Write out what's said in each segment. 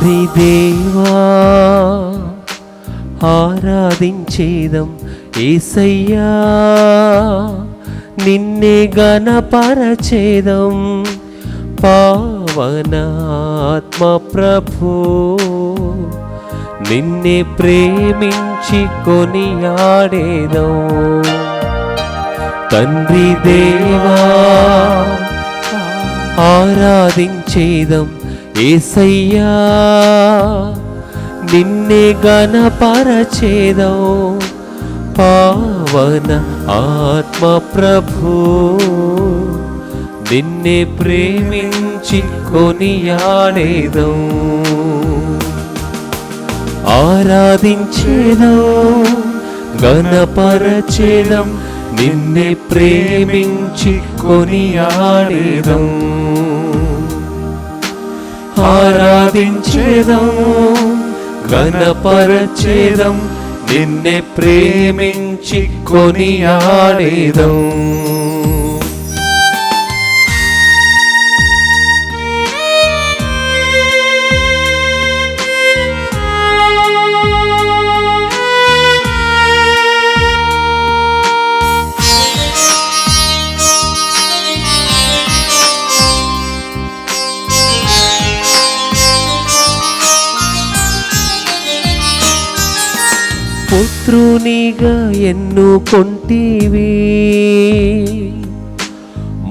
తండ్రి దేవా ఆరాధించేదం యేసయ్యా, నిన్నే గణపరచేదం పావనాత్మ ప్రభు, నిన్నే ప్రేమించి కొనియాడేదం. తండ్రి దేవా ఆరాధించేదం యేసయ్యా, నిన్నే గణపరచేదం పావన ఆత్మ ప్రభు, నిన్నే ప్రేమించి కొనియాడేదం. ఆరాధించేదం గణపరచేదం, నిన్నే ప్రేమించి కొనియాడేదం. ఆరాధించేదం గణపరచేదం, నిన్నే ప్రేమించి కొనియాడేదం. పుత్రునిగా ఎన్నుకొంటివి,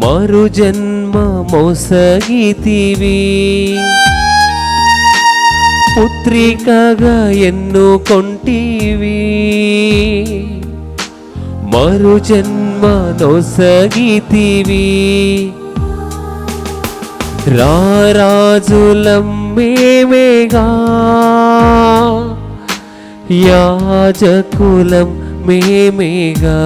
మరు జన్మ మోసగితివి. పుత్రికగా ఎన్నుకొంటివి, మరు జన్మ నొసగితివి. రారాజులం మేమేగా, యాజకులం మేమేగా.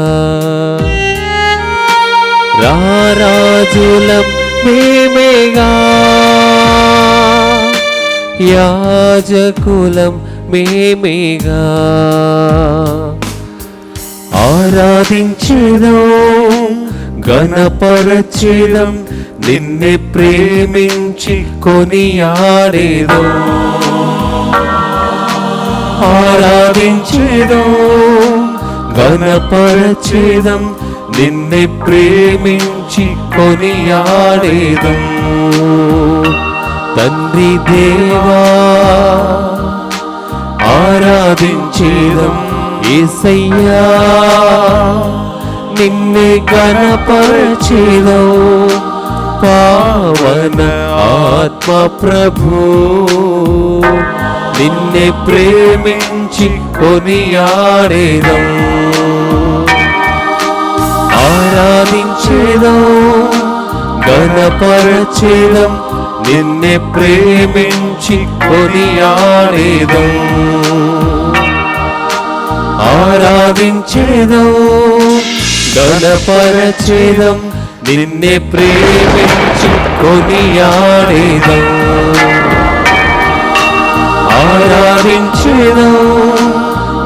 రారాజులం మేమేగా, యాజకులం మేమేగా. ఆరాధించేదం గణపరచేదం, నిన్నే ప్రేమించి కొనియాడేదం. ఆరాధించేదం గణపరచేదం, నిన్నే ప్రేమించి కొనియాడేదం. తండ్రి దేవా ఆరాధించేదం యేసయ్యా, నిన్నే గణపరచేదం పావన ఆత్మ ప్రభు, నిన్నే ప్రేమించి కొనియాడేదం. ఆరాధించేదం గణపరచేదం, నిన్నే ప్రేమించి కొనియాడేదం. ఆరాధించేదం గణపరచేదం, నిన్నే ప్రేమించి కొనియాడేదం. ఆరాధించేదం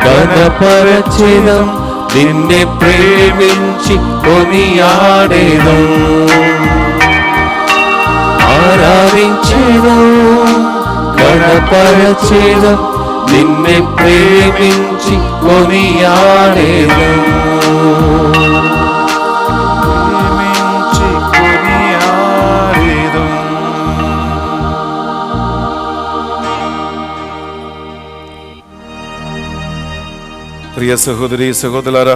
గణపరచేదం, నిన్నే ప్రేమించి కొనియాడేదం. ఆరాధించేదం గణపరచేదం, నిన్నే ప్రేమించి కొనియాడేదం. ప్రియ సహోదరి సహోదరులారా,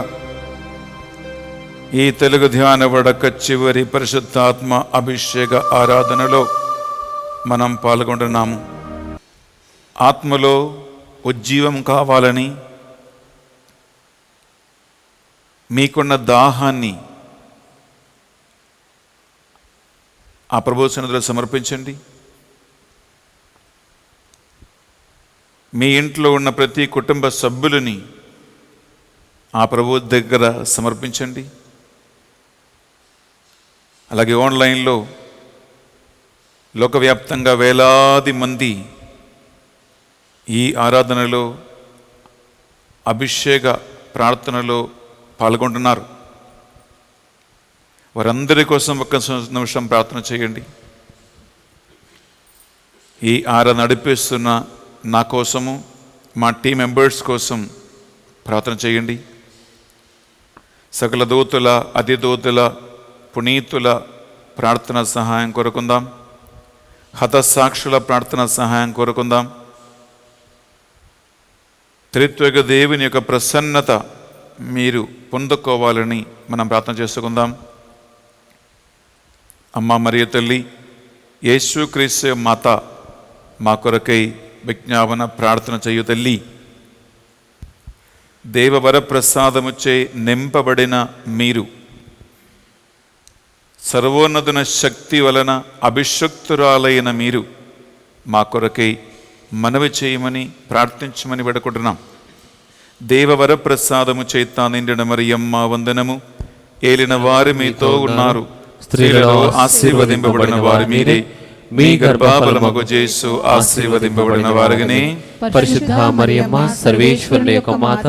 ఈ తెలుగు ధ్యాన వడక చివరి పరిశుద్ధాత్మ అభిషేక ఆరాధనలో మనం పాల్గొంటున్నాము. ఆత్మలో ఉజ్జీవం కావాలని మీకున్న దాహాన్ని ఆ ప్రభు సన్నిధిలో సమర్పించండి. మీ ఇంట్లో ఉన్న ప్రతి కుటుంబ సభ్యులని ఆ ప్రభు దగ్గర సమర్పించండి. అలాగే ఆన్లైన్లో లోకవ్యాప్తంగా వేలాది మంది ఈ ఆరాధనలో అభిషేక ప్రార్థనలో పాల్గొంటున్నారు. వారందరి కోసం ఒక్క నిమిషం ప్రార్థన చేయండి. ఈ నడిపిస్తున్న నా కోసము, మా టీం మెంబర్స్ కోసం ప్రార్థన చేయండి. సకల దూతుల, అధిదూతుల, పునీతుల ప్రార్థన సహాయం కోరుకుందాం. హతసాక్షుల ప్రార్థన సహాయం కోరుకుందాం. త్రిత్వక దేవుని యొక్క ప్రసన్నత మీరు పొందుకోవాలని మనం ప్రార్థన చేసుకుందాం. అమ్మ మరియ తల్లి, యేసుక్రీస్తు మాత, మా కొరకై విజ్ఞాపన ప్రార్థన చేయు తల్లి. దేవవరప్రసాదముచే నింపబడిన మీరు సర్వోన్నతుని శక్తి వలన అభిషక్తురాలైన మీరు మా కొరకై మనవి చేయమని ప్రార్థించమని వేడుకుంటున్నాం. దేవవరప్రసాదము చేత నిండిన మరియమ్మ వందనము. ఏలిన వారు మీతో ఉన్నారు, స్త్రీలలో ఆశీర్వదింపబడిన వారు మీరే, మీ గర్భఫలమగు యేసు ఆశీర్వదింపబడిన వారుగానే. పరిశుద్ధ మరియమ్మ సర్వేశ్వరుని యొక్క మాత,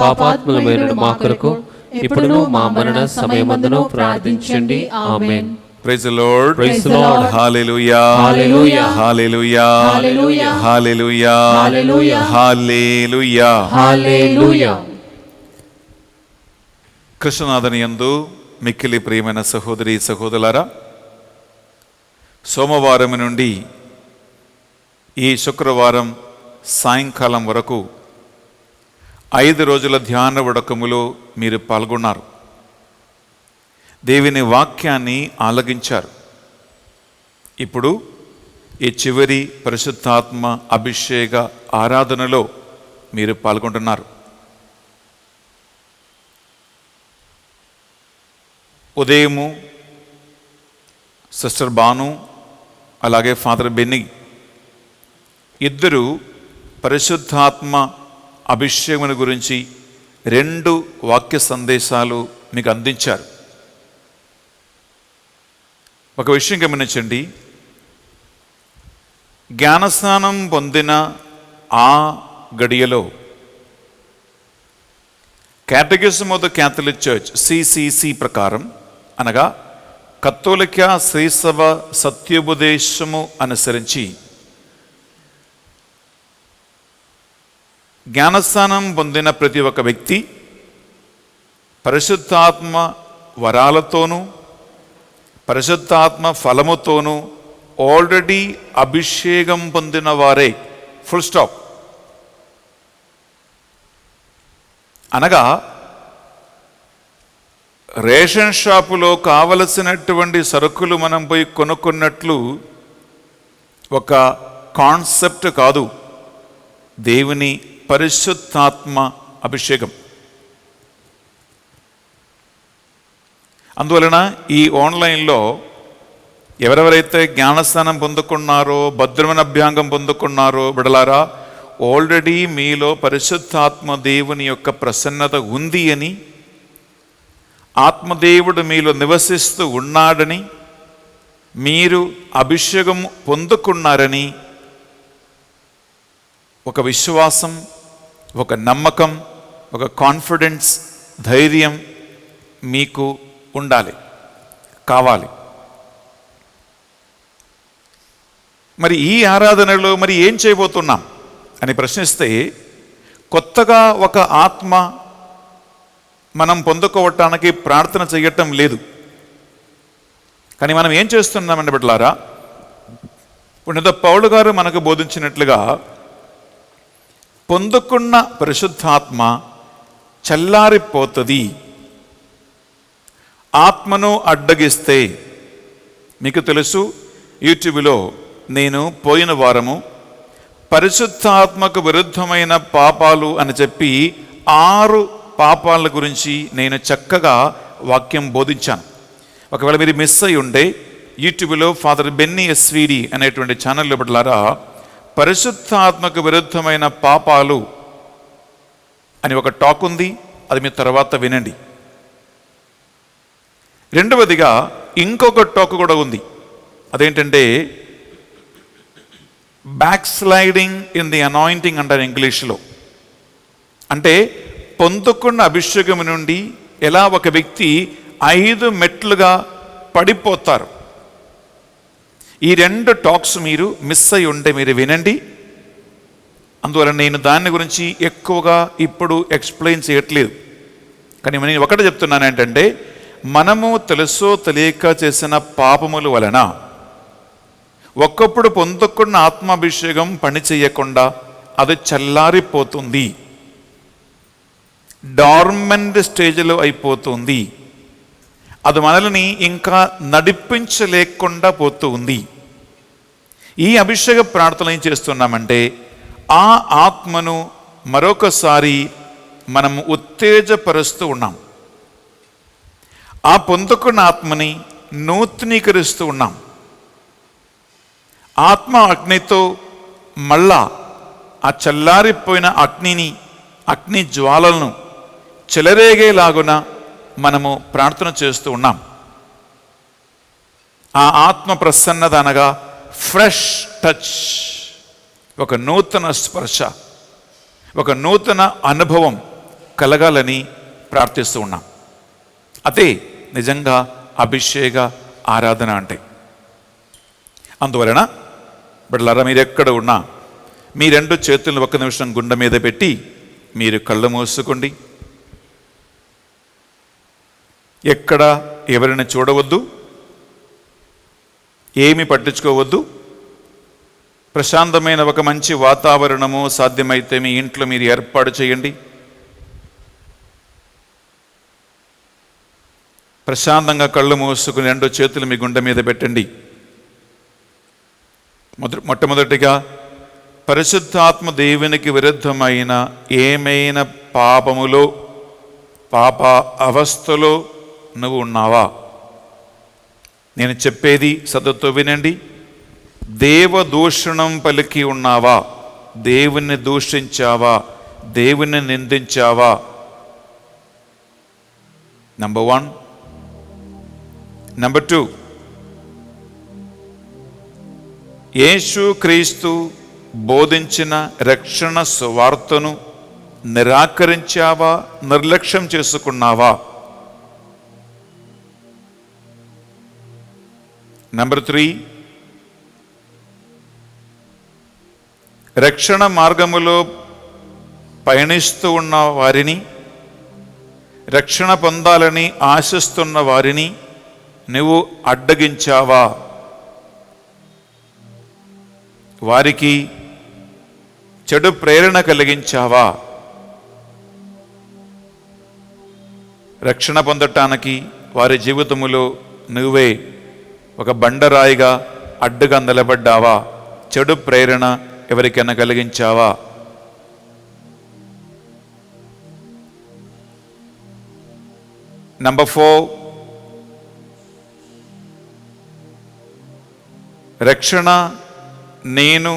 పాపాత్ములమైన మా కొరకు ఇప్పుడును మా మరణ సమయమందును ప్రార్థించండి. ఆమేన్. Praise the Lord. Praise the Lord. Hallelujah. Hallelujah. Hallelujah. Hallelujah. Hallelujah. Hallelujah. Hallelujah. హల్లెలూయా. కృష్ణనాథని యందు మిక్కిలి ప్రియమైన సహోదరి సహోదరులారా, సోమవారం నుండి ఈ శుక్రవారం సాయంకాలం వరకు 5 రోజుల ధ్యాన ఉడకములో మీరు పాల్గొన్నారు. దేవుని వాక్యాన్ని ఆలగించారు. ఇప్పుడు ఈ చివరి పరిశుద్ధాత్మ అభిషేక ఆరాధనలో మీరు పాల్గొంటున్నారు. ఉదయము సిస్టర్ బాను, అలాగే ఫాదర్ బెన్నీ ఇద్దరు పరిశుద్ధాత్మ అభిషేకం గురించి 2 వాక్య సందేశాలు మీకు అందించారు. ఒక విషయం గమనించండి. జ్ఞానస్నానం పొందిన ఆ గడియలో catechism of the Catholic Church CCC ప్రకారం, అనగా కత్తోలిక శ్రీసభ సత్యోపదేశము అనుసరించి జ్ఞానస్నానం పొందిన ప్రతి ఒక్క వ్యక్తి పరిశుద్ధాత్మ వరాలతోనూ పరిశుద్ధాత్మ ఫలముతోనూ ఆల్రెడీ అభిషేకం పొందిన వారే. Full stop. అనగా రేషన్ షాపులో కావలసినటువంటి సరుకులు మనం పోయి కొనుక్కున్నట్లు ఒక కాన్సెప్ట్ కాదు దేవుని పరిశుద్ధాత్మ అభిషేకం. అందువలన ఈ ఆన్లైన్లో ఎవరెవరైతే జ్ఞానస్నానం పొందుకున్నారో, భద్రమైన అభ్యాంగం పొందుకున్నారో బిడలారా, ఆల్రెడీ మీలో పరిశుద్ధాత్మ దేవుని యొక్క ప్రసన్నత ఉంది అని, ఆత్మదేవుడు మీలో నివసిస్తూ ఉన్నాడని, మీరు అభిషేకం పొందుకున్నారని ఒక విశ్వాసం, ఒక నమ్మకం, ఒక కాన్ఫిడెన్స్, ధైర్యం మీకు ఉండాలి, కావాలి. మరి ఈ ఆరాధనలో మరి ఏం చేయబోతున్నాం అని ప్రశ్నిస్తే, కొత్తగా ఒక ఆత్మ మనం పొందుకోవటానికి ప్రార్థన చేయటం లేదు. కానీ మనం ఏం చేస్తున్నామంటే బిడ్డలారా, పునీత పౌలు గారు మనకు బోధించినట్లుగా పొందుకున్న పరిశుద్ధాత్మ చల్లారిపోతుంది. ఆత్మను అడ్డగిస్తే, మీకు తెలుసు యూట్యూబ్లో నేను పోయిన వారము పరిశుద్ధాత్మకు విరుద్ధమైన పాపాలు అని చెప్పి 6 పాపాల గురించి నేను చక్కగా వాక్యం బోధించాను. ఒకవేళ మీరు మిస్ అయి ఉంటే యూట్యూబ్లో ఫాదర్ బెన్నీ ఎస్విడి అనేటువంటి ఛానల్లో బిడ్డలారా, పరిశుద్ధాత్మకు విరుద్ధమైన పాపాలు అని ఒక టాక్ ఉంది, అది మీ తర్వాత వినండి. రెండవదిగా ఇంకొక టాక్ కూడా ఉంది. అదేంటంటే back sliding in the anointing అంటారు ఇంగ్లీష్లో. అంటే పొందుకున్న అభిషేకం నుండి ఎలా ఒక వ్యక్తి 5 మెట్లుగా పడిపోతారు. ఈ 2 టాక్స్ మీరు మిస్ అయి ఉంటే మీరు వినండి. అందువల్ల నేను దాని గురించి ఎక్కువగా ఇప్పుడు ఎక్స్ప్లెయిన్ చేయట్లేదు. కానీ నేను ఒకటి చెప్తున్నాను ఏంటంటే, మనము తెలుసో తెలియక చేసిన పాపముల వలన ఒక్కప్పుడు పొందుకున్న ఆత్మాభిషేకం పని చేయకుండా అది చల్లారిపోతుంది, డార్మెంట్ స్టేజ్లో అయిపోతుంది. అది మనల్ని ఇంకా నడిపించలేకుండా పోతుంది. ఈ అభిషేక ప్రార్థన ఏం చేస్తున్నామంటే, ఆ ఆత్మను మరొకసారి మనము ఉత్తేజపరుస్తూ ఉన్నాం. ఆ పొందుకున్న ఆత్మని నూతనీకరిస్తూ ఉన్నాం. ఆత్మ అగ్నితో మళ్ళా ఆ చల్లారిపోయిన అగ్ని జ్వాలలను చెలరేగేలాగున మనము ప్రార్థన చేస్తూ ఉన్నాం. ఆ ఆత్మ ప్రసన్నత అనగా ఫ్రెష్ టచ్, ఒక నూతన స్పర్శ, ఒక నూతన అనుభవం కలగాలని ప్రార్థిస్తూ ఉన్నాం. అదే నిజంగా అభిషేక ఆరాధన అంటే. అందువలన బిడ్డలారా, మీరు ఎక్కడ ఉన్నా మీ 2 చేతులను 1 నిమిషం గుండె మీద పెట్టి మీరు కళ్ళు మూసుకోండి. ఎక్కడ ఎవరిని చూడవద్దు, ఏమి పట్టించుకోవద్దు. ప్రశాంతమైన ఒక మంచి వాతావరణము సాధ్యమైతే మీ ఇంట్లో మీరు ఏర్పాటు చేయండి. ప్రశాంతంగా కళ్ళు మూసుకుని 2 చేతులు మీ గుండె మీద పెట్టండి. మొట్టమొదటిగా పరిశుద్ధాత్మ దేవునికి విరుద్ధమైన ఏమైనా పాప అవస్థలో నువ్వు ఉన్నావా? నేను చెప్పేది శ్రద్ధతో వినండి. దేవదూషణం పలికి ఉన్నావా? దేవుణ్ణి దూషించావా? దేవుణ్ణి నిందించావా? నంబర్ 1. నంబర్ 2, యేసు క్రీస్తు బోధించిన రక్షణ సువార్తను నిరాకరించావా? నిర్లక్ష్యం చేసుకున్నావా? నంబర్ 3, రక్షణ మార్గములో పయనిస్తూ ఉన్న వారిని, రక్షణ పొందాలని ఆశిస్తున్న వారిని నువ్వు అడ్డగించావా? వారికి చెడు ప్రేరణ కలిగించావా? రక్షణ పొందటానికి వారి జీవితములో నువ్వే ఒక బండరాయిగా అడ్డుగా నిలబడ్డావా? చెడు ప్రేరణ ఎవరికైనా కలిగించావా? నంబర్ 4, రక్షణ నేను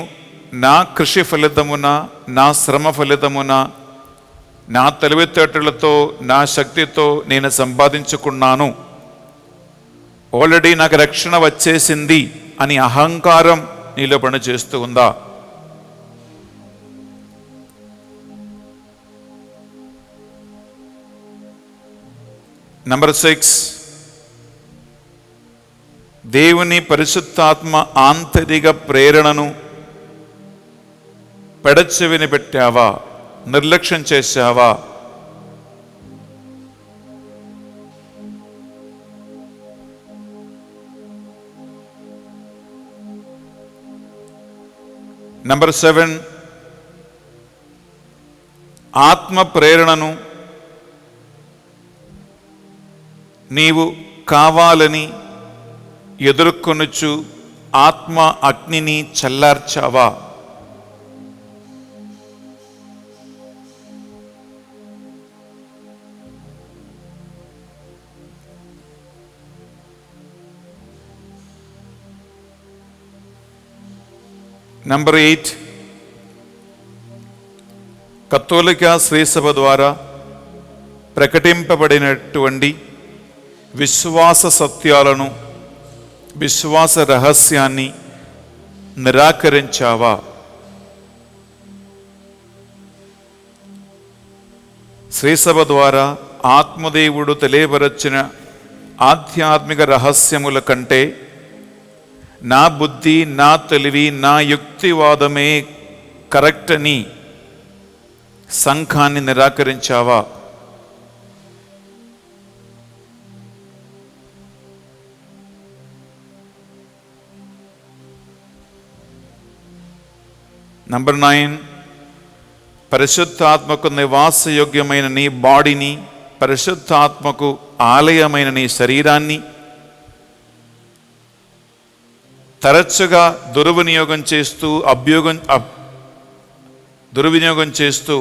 నా కృషి ఫలితమున, నా శ్రమ ఫలితమున, నా తెలివితేటలతో, నా శక్తితో నేను సంపాదించుకున్నాను, ఆల్రెడీ నాకు రక్షణ వచ్చేసింది అని అహంకారం నీలో పని చేస్తూ ఉందా? నంబర్ 6, దేవుని పరిశుద్ధాత్మ ఆంతరిక ప్రేరణను పెడచెవిని పెట్టావా? నిర్లక్ష్యం చేశావా? నంబర్ 7, ఆత్మ ప్రేరణను నీవు కావాలని ఎదుర్కొనుచు ఆత్మ అగ్నిని చల్లార్చావా? నంబర్ 8, కథోలిక శ్రీసభ ద్వారా ప్రకటింపబడినటువంటి విశ్వాస సత్యాలను, విశ్వాస రహస్యాన్ని నిరాకరించావా? శ్రీసభ ద్వారా ఆత్మదేవుడు తెలియపరచిన ఆధ్యాత్మిక రహస్యముల కంటే నా బుద్ధి, నా తెలివి, నా యుక్తివాదమే కరెక్ట్ అని సంఘాన్ని నిరాకరించావా? నంబర్ 9, పరిశుద్ధాత్మకు నివాసయోగ్యమైన నీ బాడీని, పరిశుద్ధాత్మకు ఆలయమైన నీ శరీరాన్ని తరచుగా దుర్వినియోగం చేస్తూ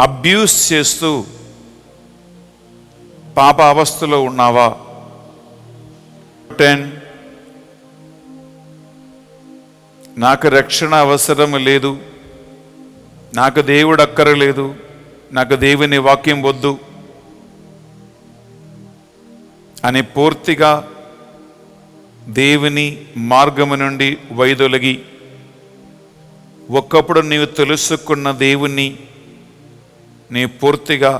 అబ్యూస్ చేస్తూ పాప అవస్థలో ఉన్నావా? 10, నాకు రక్షణ అవసరం లేదు, నాకు దేవుడు అక్కరలేదు, నాకు దేవుని వాక్యం వద్దు అని పూర్తిగా దేవుని మార్గము నుండి వైదొలగి ఒకప్పుడు నీవు తెలుసుకున్న దేవుణ్ణి నీ పూర్తిగా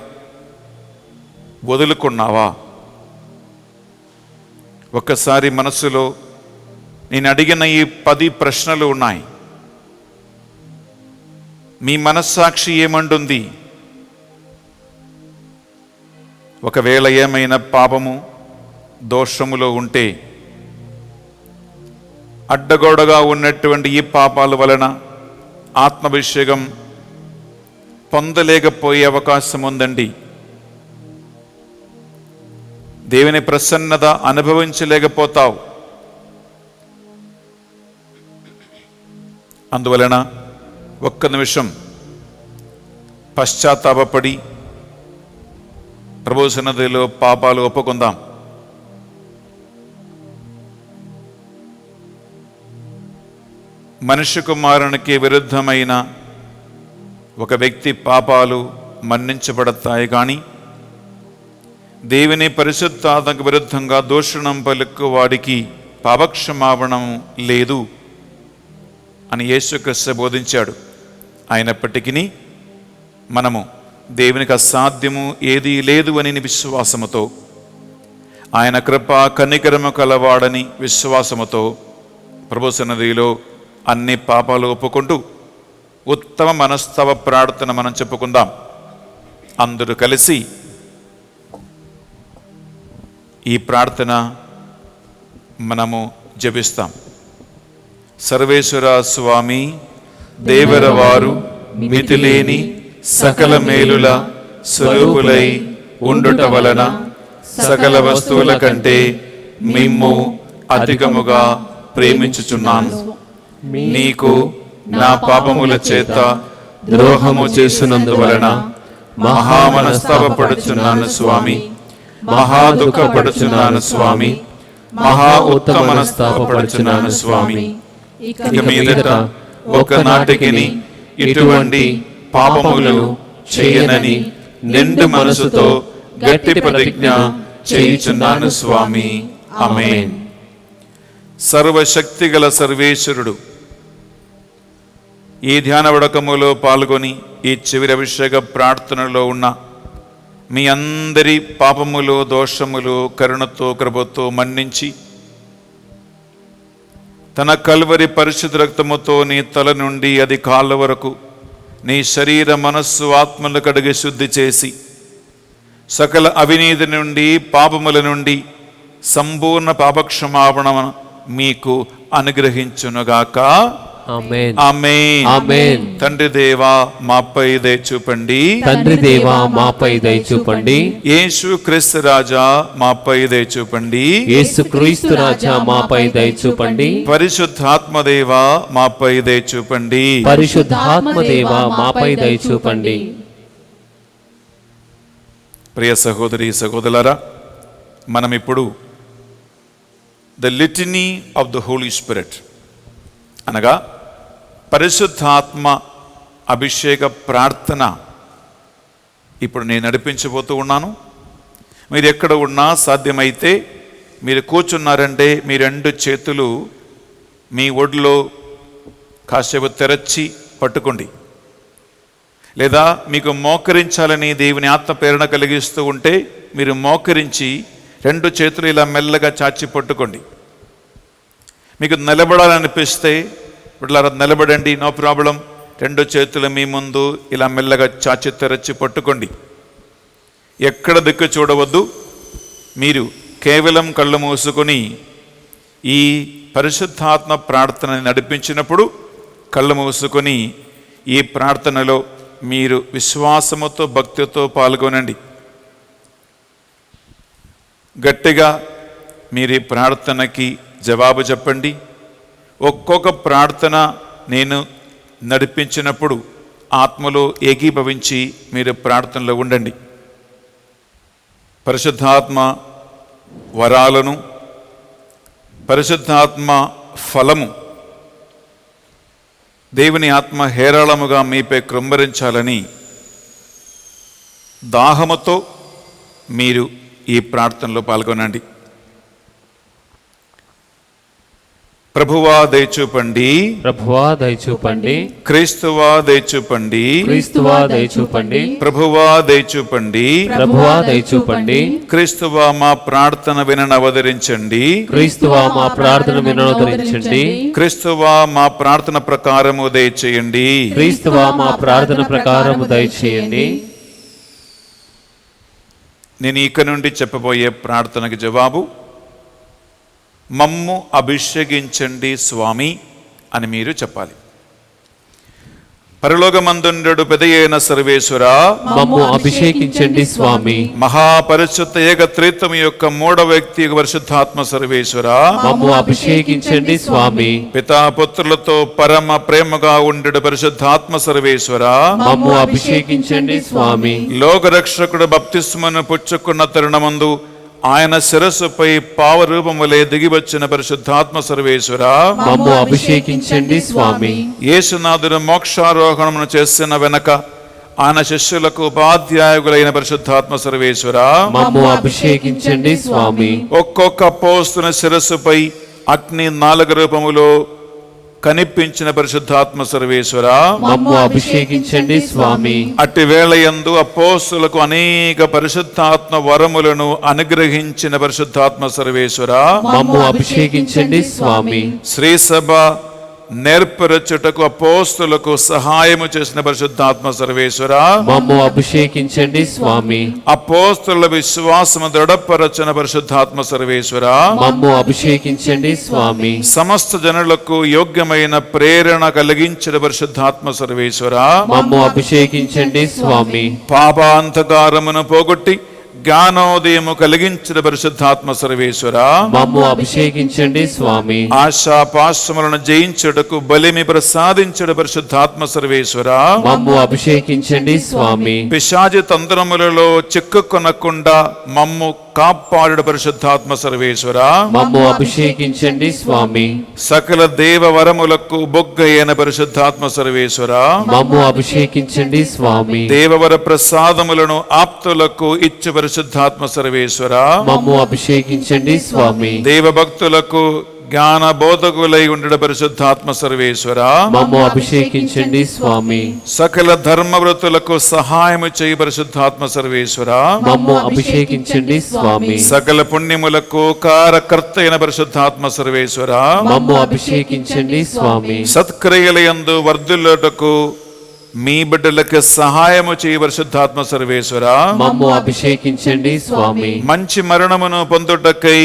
వదులుకున్నావా? ఒక్కసారి మనసులో నేను అడిగిన ఈ 10 ప్రశ్నలు ఉన్నాయి. మీ మనస్సాక్షి ఏమంటుంది? ఒకవేళ ఏమైనా పాపము, దోషములో ఉంటే అడ్డగోడగా ఉన్నటువంటి ఈ పాపాల వలన ఆత్మాభిషేకం పొందలేకపోయే అవకాశం ఉందండి. దేవుని ప్రసన్నత అనుభవించలేకపోతావు. అందువలన ఒక్క నిమిషం పశ్చాత్తాపపడి ప్రభు సన్నిధిలో పాపాలు ఒప్పుకుందాం. మనుష్య కుమారునికి విరుద్ధమైన ఒక వ్యక్తి పాపాలు మన్నించబడతాయి, కానీ దేవుని పరిశుద్ధాత్మకు విరుద్ధంగా దూషణం పలుకు వాడికి పాపక్షమాపణం లేదు అని యేసుక్రీస్తు బోధించాడు. అయినప్పటికీ మనము దేవునికి అసాధ్యము ఏదీ లేదు అని విశ్వాసముతో, ఆయన కృప కనికరము కలవాడని విశ్వాసముతో ప్రభు సన్నిధిలో అన్ని పాపాలు ఒప్పుకుంటూ ఉత్తమ మనస్తవ ప్రార్థన మనం చెప్పుకుందాం. అందరూ కలిసి ఈ ప్రార్థన మనము జపిస్తాం. సర్వేశ్వర స్వామి, దేవరవారు మితిలేని సకల మేలుల స్వరూపులై ఉండుట వలన సకల వస్తువుల కంటే మిమ్ము అధికముగా ప్రేమించుచున్నాను. నీకు నా పాపముల చేత ద్రోహము చేసినందువలన మహా మనస్తాపపడుచున్నాను స్వామి, మహా దుఃఖపడుచున్నాను స్వామి, మహా ఉత్తమ మనస్తాపపడుచున్నాను స్వామి. ఇక మీదట ఒకనాటికిని ఇటువంటి పాపములు చేయనని నిండు మనసుతో గట్టి ప్రతిజ్ఞ చేయుచున్నాను స్వామి. ఆమేన్. సర్వశక్తిగల సర్వేశ్వరుడు ఈ ధ్యాన వడకములో పాల్గొని ఈ చివరి అభిషేక ప్రార్థనలో ఉన్న మీ అందరి పాపములు, దోషములు కరుణతో, కృపతో మన్నించి తన కల్వరి పరిశుద్ధ రక్తముతో నీ తల నుండి అది కాళ్ళ వరకు నీ శరీర, మనస్సు, ఆత్మలు కడిగి శుద్ధి చేసి సకల అవినీతి నుండి, పాపముల నుండి సంపూర్ణ పాపక్షమాపణ మీకు అనుగ్రహించునుగాక. ఆమేన్. ఆమేన్. ఆమేన్. తండ్రి దేవా మాపై దయ చూపండి. తండ్రి దేవా మాపై దయ చూపండి. యేసు క్రీస్తు రాజా మాపై దయ చూపండి. యేసు క్రీస్తు రాజా మాపై దయ చూపండి. పరిశుద్ధాత్మ దేవా మాపై దయ చూపండి. పరిశుద్ధాత్మ దేవా మాపై దయ చూపండి. ప్రియ సహోదరి సహోదరులారా, మనం ఇప్పుడు the litany of the holy spirit అనగా పరిశుద్ధాత్మ అభిషేక ప్రార్థన ఇప్పుడు నేను నడిపించబోతూ ఉన్నాను. మీరు ఎక్కడ ఉన్నా సాధ్యమైతే మీరు కూర్చున్నారంటే మీ 2 చేతులు మీ ఒడిలో కాసేపు తెరచి పట్టుకోండి. లేదా మీకు మోకరించాలని దేవుని ఆత్మ ప్రేరణ కలిగిస్తూ ఉంటే మీరు మోకరించి రెండు చేతులు ఇలా మెల్లగా చాచి పట్టుకోండి. మీకు నిలబడాలనిపిస్తే ఇప్పుడు నిలబడండి, నో ప్రాబ్లం. రెండు చేతులు మీ ముందు ఇలా మెల్లగా చాచి తెరచి పట్టుకోండి. ఎక్కడ దిక్కు చూడవద్దు. మీరు కేవలం కళ్ళు మూసుకొని ఈ పరిశుద్ధాత్మ ప్రార్థనని నడిపించినప్పుడు కళ్ళు మూసుకొని ఈ ప్రార్థనలో మీరు విశ్వాసముతో భక్తితో పాల్గొనండి. గట్టిగా మీరు ఈ ప్రార్థనకి జవాబు చెప్పండి. ఒక్కొక్క ప్రార్థన నేను నడిపించినప్పుడు ఆత్మలో ఏకీభవించి మీరు ప్రార్థనలో ఉండండి. పరిశుద్ధాత్మ వరాలను, పరిశుద్ధాత్మ ఫలము, దేవుని ఆత్మ హేరాళముగా మీపై కృంభరించాలని దాహముతో మీరు ఈ ప్రార్థనలో పాల్గొనండి. ప్రభువా దయచూపండి, ప్రభువా దయచూపండి, క్రీస్తువా దయచూపండి, క్రీస్తువా దయచూపండి, ప్రభువా దయచూపండి, ప్రభువా దయచూపండి, క్రీస్తువా మా ప్రార్థన విననవదరించండి, క్రీస్తువా మా ప్రార్థన వినోదరించండి, క్రీస్తువా మా ప్రార్థన ప్రకారము దయచేయండి, క్రీస్తువా మా ప్రార్థన ప్రకారము దయచేయండి. నేను ఇక నుండి చెప్పబోయే ప్రార్థనకి జవాబు మమ్ము అభిషేకించండి స్వామి అని మీరు చెప్పాలి. పరలోకమందుండు పెదయైన సర్వేశ్వరా, మమ్ము అభిషేకించండి స్వామి. మహాపరిశుద్ధ ఏక త్రిత్వము యొక్క మూడవ వ్యక్తి పరిశుద్ధాత్మ సర్వేశ్వరా, మమ్ము అభిషేకించండి స్వామి. పితా పుత్రులతో పరమ ప్రేమగా ఉండడు పరిశుద్ధాత్మ సర్వేశ్వరా, మమ్ము అభిషేకించండి స్వామి. లోకరక్షకుడు బప్తిస్మను పుచ్చుకున్న తరుణమందు ఆయన శిరస్సుపై పావరూపములే దిగివచ్చిన పరిశుద్ధాత్మ సర్వేశ్వరా, మమ్ము అభిషేకించండి స్వామి. యేసునాథుడు మోక్షారోహణమును చేసిన వెనక ఆయన శిష్యులకు ఉపాధ్యాయులైన పరిశుద్ధాత్మ సర్వేశ్వరా, మమ్ము అభిషేకించండి స్వామి. ఒక్కొక్క అపోస్తుల శిరస్సుపై అగ్ని 4 రూపములో కనిపించిన పరిశుద్ధాత్మ సర్వేశ్వరా, మమ్ము అభిషేకించండి స్వామి. అట్టి వేళయందు అపోస్తులకు అనేక పరిశుద్ధాత్మ వరములను అనుగ్రహించిన పరిశుద్ధాత్మ సర్వేశ్వరా, మమ్ము అభిషేకించండి స్వామి. శ్రీ సభ నేర్పరచుటకు అపోస్తులకు సహాయము చేసిన పరిశుద్ధాత్మ సర్వేశ్వరా, మమ్ము అభిషేకించండి స్వామి. అపోస్తుల విశ్వాసము దృఢపరచిన పరిశుద్ధాత్మ సర్వేశ్వరా, మమ్ము అభిషేకించండి స్వామి. సమస్త జనులకు యోగ్యమైన ప్రేరణ కలిగించిన పరిశుద్ధాత్మ సర్వేశ్వరా, మమ్ము అభిషేకించండి స్వామి. పాపాంధకారమును పోగొట్టి జ్ఞానోదయము కలిగించిన పరిశుద్ధాత్మ సర్వేశ్వరా, మమ్ము అభిషేకించండి స్వామి. ఆశాపాశములను జయించుటకు బలిమి ప్రసాదించుడు పరిశుద్ధాత్మ సర్వేశ్వరా, మమ్ము అభిషేకించండి స్వామి. పిశాచి తంత్రములలో చిక్కుకొనకుండా మమ్ము కాపాడు పరిశుద్ధాత్మ సర్వేశ్వరా, మమ్ము అభిషేకించండి స్వామి. సకల దేవ వరములకు బొగ్గైన పరిశుద్ధాత్మ సర్వేశ్వరా, మమ్ము అభిషేకించండి స్వామి. దేవవర ప్రసాదములను ఆప్తులకు ఇచ్చు పరిశుద్ధాత్మ సర్వేశ్వరా, మమ్ము అభిషేకించండి స్వామి. దేవభక్తులకు జ్ఞాన బోధకులై ఉండడు పరిశుద్ధాత్మ సర్వేశ్వరా, మమ్ము అభిషేకించండి స్వామి. సకల ధర్మవ్రతులకు సహాయము చేయి పరిశుద్ధాత్మ సర్వేశ్వరా, మమ్ము అభిషేకించండి స్వామి. సకల పుణ్యములకు కారకర్త అయిన పరిశుద్ధాత్మ సర్వేశ్వరా, మమ్ము అభిషేకించండి స్వామి. సత్క్రియలయందు వర్ధిల్లుటకు మీ బిడ్డలకు సహాయము చేయి పరిశుద్ధాత్మ సర్వేశ్వరా, మమ్ము అభిషేకించండి స్వామి. మంచి మరణమును పొందుటకై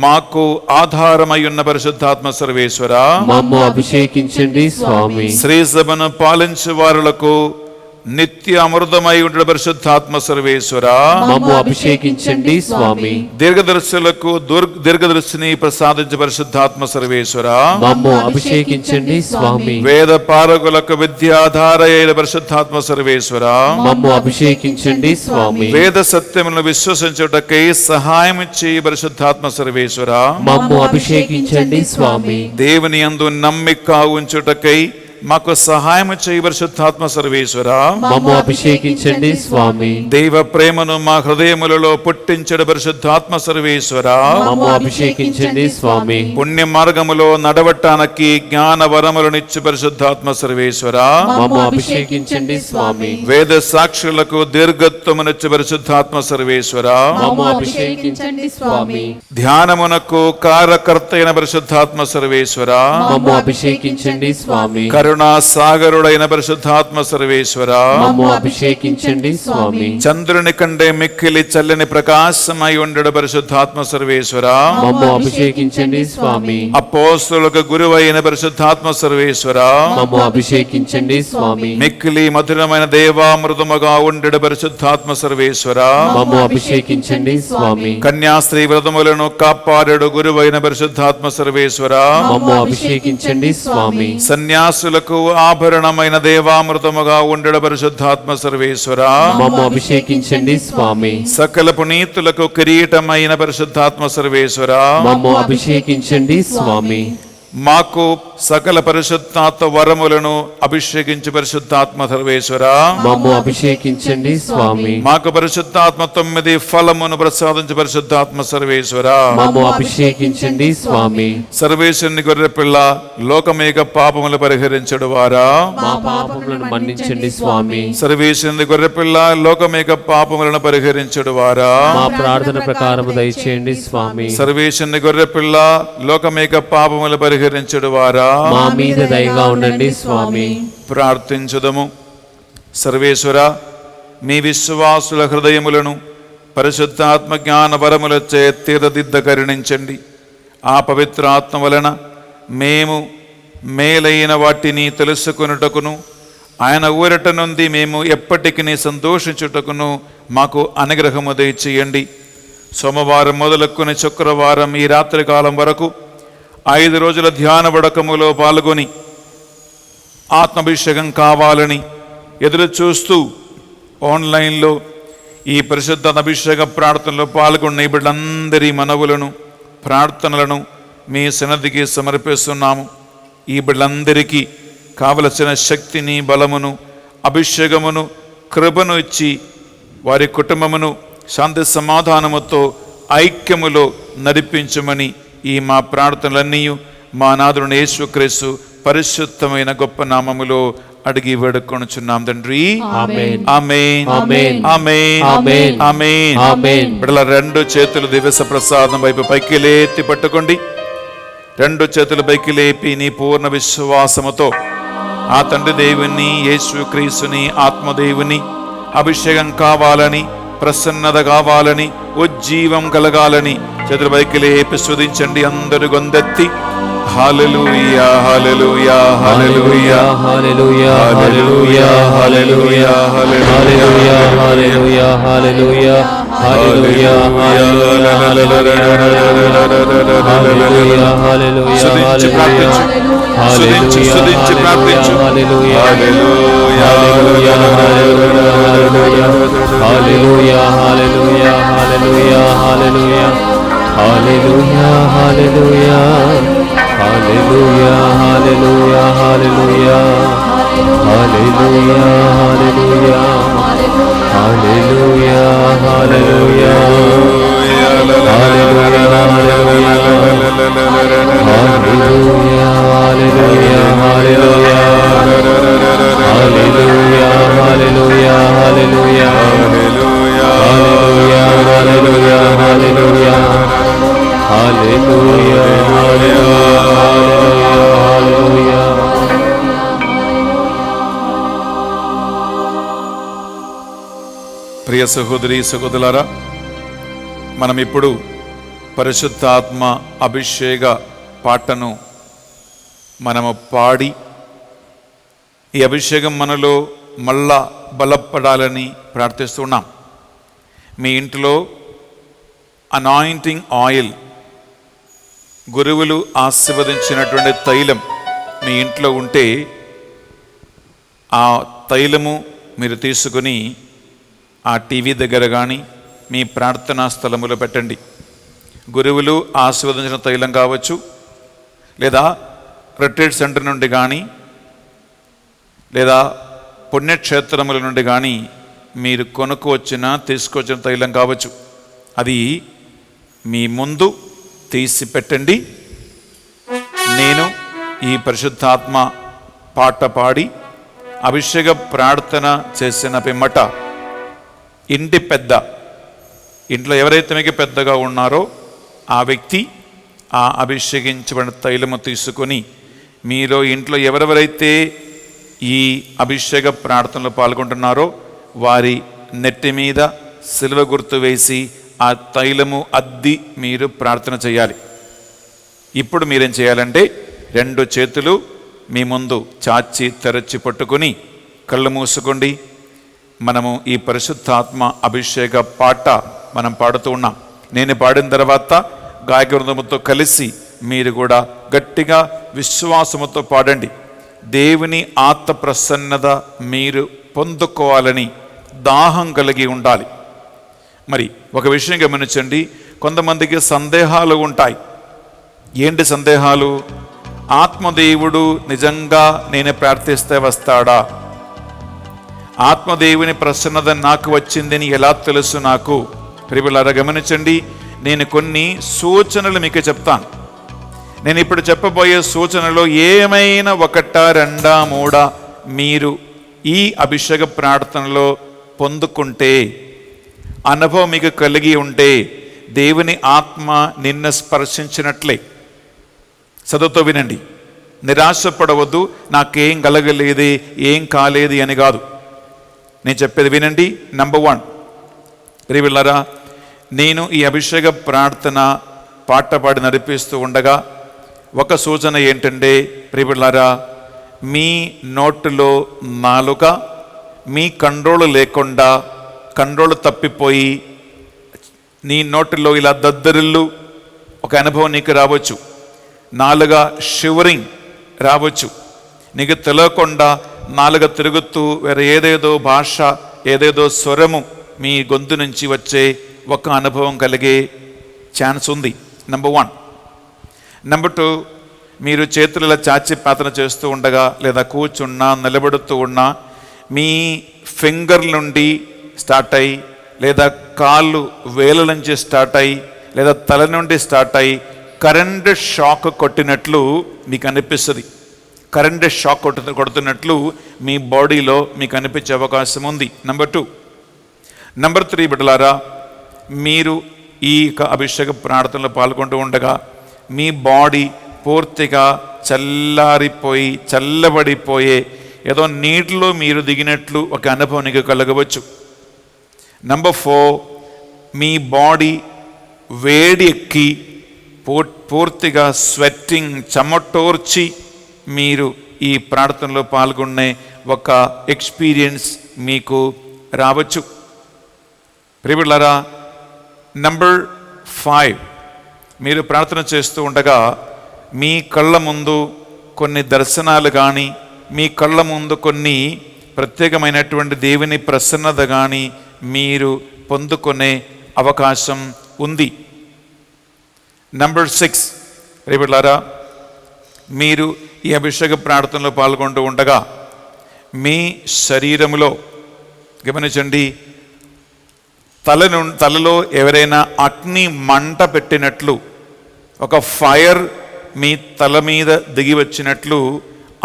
మాకు ఆధారమై ఉన్న పరిశుద్ధాత్మ సర్వేశ్వరా, మమ్ము అభిషేకించండి స్వామి. శ్రీ సభను పాలించు వారులకు నిత్య అమృతమై ఉండే పరిశుద్ధాత్మ సర్వేశ్వరా, మమ్ము అభిషేకించండి స్వామి. దీర్ఘదర్శులకు దీర్ఘదర్శిని ప్రసాదించే పరిశుద్ధాత్మ సర్వేశ్వరా, మమ్ము అభిషేకించండి స్వామి. వేద పారకులకు విద్యాధార అయిన పరిశుద్ధాత్మ సర్వేశ్వరా, మమ్ము అభిషేకించండి స్వామి. వేద సత్యములను విశ్వసించుటకై సహాయం చేయి పరిశుద్ధాత్మ సర్వేశ్వరా, మమ్ము అభిషేకించండి స్వామి. దేవుని యందు నమ్మిక ఉంచుటకై మాకు సహాయం చేయి పరిశుద్ధాత్మ సర్వేశ్వర. మమ్ము అభిషేకించండి స్వామి. దైవ ప్రేమను మా హృదయములలో పుట్టించడు పరిశుద్ధాత్మ సర్వేశ్వర. మమ్ము అభిషేకించండి స్వామి. పుణ్య మార్గములో నడవటానికి జ్ఞాన వరములనిచ్చు పరిశుద్ధాత్మ సర్వేశ్వర. మమ్ము అభిషేకించండి స్వామి. వేద సాక్షులకు దీర్ఘత్వమునిచ్చు పరిశుద్ధాత్మ సర్వేశ్వర. మమ్ము అభిషేకించండి స్వామి. ధ్యానమునకు కారకర్త అయిన పరిశుద్ధాత్మ సర్వేశ్వర. మమ్ము అభిషేకించండి స్వామి. కరుణా సాగరుడైన పరిశుద్ధాత్మ సర్వేశ్వర. మమ్ము అభిషేకించండి స్వామి. చంద్రుని కంటే మిక్కిలి చల్లని ప్రకాశమై ఉండడు పరిశుద్ధాత్మ సర్వేశ్వర. మమ్ము అభిషేకించండి స్వామి. అపోస్తులకు గురువైన పరిశుద్ధాత్మ సర్వేశ్వర. మమ్ము అభిషేకించండి స్వామి. మిక్కిలి మధురమైన దేవామృతముగా ఉండడు పరిశుద్ధాత్మ సర్వేశ్వర. మమ్ము అభిషేకించండి స్వామి. కన్యాస్త్రీ వ్రతములను కాపాడడు గురువైన పరిశుద్ధాత్మ సర్వేశ్వర. మమ్ము అభిషేకించండి స్వామి. సన్యాసులకు ఆభరణమైన దేవామృతముగా ఉండడు పరిశుద్ధాత్మ సర్వేశ్వర. మమ్ము అభిషేకించండి స్వామి. సకల పునీతులకు కిరీటమైన పరిశుద్ధాత్మ సర్వేశ్వర. మమ్ము అభిషేకించండి స్వామి. మాకు సకల పరిశుద్ధాత్మ వరములను అభిషేకించు పరిశుద్ధాత్మ సర్వేశ్వర. మమ్ము అభిషేకించండి స్వామి. మాకు పరిశుద్ధాత్మ 9 ఫలమును ప్రసాదించు పరిశుద్ధాత్మ సర్వేశ్వర. మమ్ము అభిషేకించండి స్వామి. సర్వేశ్వరుని గొర్రె పిల్ల లోకమేక పాపములు పరిహరించడు వారా. మా పాపములను మన్నించండి స్వామి. సర్వేశ్వరుని గొర్రె పిల్ల లోకమేక పాపములను పరిహరించడు వారా. మా ప్రార్థన ప్రకారము దయచేయండి స్వామి. సర్వేశ్వరుని గొర్రె పిల్ల లోకమేక పాపములు పరిహరించడు వారా. మా మీద దయగా ఉండండి స్వామి. ప్రార్థించుదము. సర్వేశ్వర, మీ విశ్వాసుల హృదయములను పరిశుద్ధాత్మ జ్ఞాన వరములచే తీరదిద్ద కరుణించండి. ఆ పవిత్ర ఆత్మ వలన మేము మేలైన వాటిని తెలుసుకొనుటకును ఆయన ఊరట నుండి మేము ఎప్పటికీ సంతోషించుటకును మాకు అనుగ్రహము దయచేయండి. సోమవారం మొదలుకొని శుక్రవారం ఈ రాత్రి కాలం వరకు 5 రోజుల ధ్యాన వడకములో పాల్గొని ఆత్మాభిషేకం కావాలని ఎదురు చూస్తూ ఆన్లైన్లో ఈ పరిశుద్ధ అభిషేక ప్రార్థనలో పాల్గొన్న బిడ్డలందరి మనవులను ప్రార్థనలను మీ సన్నిధికి సమర్పిస్తున్నాము. ఈ బిడ్డలందరికీ కావలసిన శక్తిని, బలమును, అభిషేకమును, కృపను ఇచ్చి వారి కుటుంబమును శాంతి సమాధానముతో ఐక్యములో నడిపించమని ఈ మా ప్రార్థనలన్నీ మా నాథుని యేసుక్రీస్తు పరిశుద్ధమైన గొప్ప నామములో అడిగి వేడుకొనుచున్నాం తండ్రి. ఆమేన్. ఆమేన్. ఆమేన్. ఆమేన్. ఆమేన్. ఆమేన్. ఆమేన్. బిడ్డల 2 చేతులు దివ్య ప్రసాదం వైపు పైకి లేపి పట్టుకోండి. 2 చేతులు పైకి లేపి నీ పూర్ణ విశ్వాసముతో ఆ తండ్రి దేవుని యేసుక్రీస్తుని ఆత్మదేవుని అభిషేకం కావాలని, ప్రసన్నత కావాలని, ఉజ్జీవం కలగాలని చేతులు పైకి లేపి స్తుతించండి. అందరూ గొంతెత్తి హల్లెలూయా హల్లెలూయా హల్లెలూయా హల్లెలూయా హల్లెలూయా హల్లెలూయా హల్లెలూయా హల్లెలూయా హల్లెలూయా హల్లెలూయా హల్లెలూయా హల్లెలూయా స్తుతించి ప్రార్థించు. స్తుతించి స్తుతించి ప్రార్థించు. హల్లెలూయా హల్లెలూయా హల్లెలూయా హల్లెలూయా హల్లెలూయా హల్లెలూయా హల్లెలూయా హల్లెలూయా హల్లెలూయా హల్లెలూయా హల్లెలూయా హల్లెలూయా హల్లెలూయా హల్లెలూయా హల్లెలూయా హల్లెలూయా ప్రియ సహోదరి సహోదరులారా, మనం ఇప్పుడు పరిశుద్ధాత్మ అభిషేక పాటను మనము పాడి ఈ అభిషేకం మనలో మళ్ళా బలపడాలని ప్రార్థిస్తున్నాం. మీ ఇంట్లో అనాయింటింగ్ ఆయిల్, గురువులు ఆశీర్వదించినటువంటి తైలం మీ ఇంట్లో ఉంటే ఆ తైలము మీరు తీసుకుని ఆ టీవీ దగ్గర కానీ మీ ప్రార్థనా స్థలములో పెట్టండి. గురువులు ఆశీర్వదించిన తైలం కావచ్చు, లేదా రిట్రీట్ సెంటర్ నుండి కానీ లేదా పుణ్యక్షేత్రముల నుండి కానీ మీరు కొనుక్కొచ్చిన తీసుకొచ్చిన తైలం కావచ్చు. అది మీ ముందు తీసి పెట్టండి. నేను ఈ పరిశుద్ధాత్మ పాట పాడి అభిషేక ప్రార్థన చేసిన పిమ్మట ఇంట్లో ఎవరైతే మీకు పెద్దగా ఉన్నారో ఆ వ్యక్తి ఆ అభిషేకించబడిన తైలము తీసుకొని మీలో ఇంట్లో ఎవరెవరైతే ఈ అభిషేక ప్రార్థనలో పాల్గొంటున్నారో వారి నెత్తి మీద సిలువ గుర్తు వేసి ఆ తైలము అద్ది మీరు ప్రార్థన చేయాలి. ఇప్పుడు మీరేం చేయాలంటే 2 చేతులు మీ ముందు చాచి తెరచి పట్టుకొని కళ్ళు మూసుకోండి. మనము ఈ పరిశుద్ధాత్మ అభిషేక పాట మనం పాడుతూ ఉన్నాం. నేను పాడిన తర్వాత గాయక బృందముతో కలిసి మీరు కూడా గట్టిగా విశ్వాసముతో పాడండి. దేవుని ఆత్మ ప్రసన్నత మీరు పొందుకోవాలని దాహం కలిగి ఉండాలి. మరి ఒక విషయం గమనించండి, కొంతమందికి సందేహాలు ఉంటాయి. ఏంటి సందేహాలు? ఆత్మదేవుడు నిజంగా నేను ప్రార్థిస్తే వస్తాడా? ఆత్మదేవుని ప్రసన్నత నాకు వచ్చిందని ఎలా తెలుసు నాకు? ప్రియులారా గమనించండి, నేను కొన్ని సూచనలు మీకు చెప్తాను. నేను ఇప్పుడు చెప్పబోయే సూచనలో ఏమైనా 1, 2, 3 మీరు ఈ అభిషేక ప్రార్థనలో పొందుకుంటే, అనుభవం మీకు కలిగి ఉంటే దేవుని ఆత్మ నిన్ను స్పర్శించినట్లే. చదువుతో వినండి, నిరాశపడవద్దు. నాకేం కలగలేదు, ఏం కాలేదు అని కాదు. నేను చెప్పేది వినండి. నంబర్ 1, ప్రియులారా, నేను ఈ అభిషేక ప్రార్థన పాట పాడి నడిపిస్తూ ఉండగా ఒక సూచన ఏంటంటే, ప్రియులారా, మీ నోటిలో నాలుక మీ కంట్రోల్ లేకుండా కంట్రోల్ తప్పిపోయి నీ నోటిలో ఇలా దద్దరిల్లు ఒక అనుభవం నీకు రావచ్చు. నాలుక షివరింగ్ రావచ్చు. నీకు తెలియకుండా నాలుక తిరుగుతూ వేరే ఏదేదో భాష, ఏదేదో స్వరము మీ గొంతు నుంచి వచ్చే ఒక అనుభవం కలిగే ఛాన్స్ ఉంది. నంబర్ 1. నంబర్ 2, మీరు చేతుల చాచి ప్రార్థన చేస్తూ ఉండగా లేదా కూర్చున్నా నిలబడుతూ ఉన్నా మీ ఫింగర్ నుండి స్టార్ట్ అయ్యి లేదా కాళ్ళు వేల నుంచి స్టార్ట్ అయ్యి లేదా తల నుండి స్టార్ట్ అయ్యి కరెంట్ షాక్ కొట్టినట్లు మీకు అనిపిస్తుంది. కరెంట్ షాక్ కొడుతున్నట్లు మీ బాడీలో మీకు అనిపించే అవకాశం ఉంది. నంబర్ 2. నంబర్ 3, బిడ్డలారా, మీరు ఈ అభిషేక ప్రార్థనలో పాల్గొంటూ ఉండగా మీ బాడీ పూర్తిగా చల్లబడిపోయే ఏదో నీటిలో మీరు దిగినట్లు ఒక అనుభవం నీకు కలగవచ్చు. నంబర్ 4, మీ బాడీ వేడి ఎక్కి పూర్తిగా స్వెట్టింగ్ చెమటోర్చి మీరు ఈ ప్రార్థనలో పాల్గొనే ఒక ఎక్స్పీరియన్స్ మీకు రావచ్చు. ప్రియులారా, నంబర్ 5, మీరు ప్రార్థన చేస్తూ ఉండగా మీ కళ్ళ ముందు కొన్ని దర్శనాలు కానీ మీ కళ్ళ ముందు కొన్ని ప్రత్యేకమైనటువంటి దేవుని ప్రసన్నత కానీ మీరు పొందుకునే అవకాశం ఉంది. నంబర్ 6, ప్రియులారా, మీరు ఈ అభిషేక ప్రార్థనలో పాల్గొంటూ ఉండగా మీ శరీరంలో గమనించండి, తలలో ఎవరైనా అగ్ని మంట పెట్టినట్లు ఒక ఫైర్ మీ తల మీద దిగి వచ్చినట్లు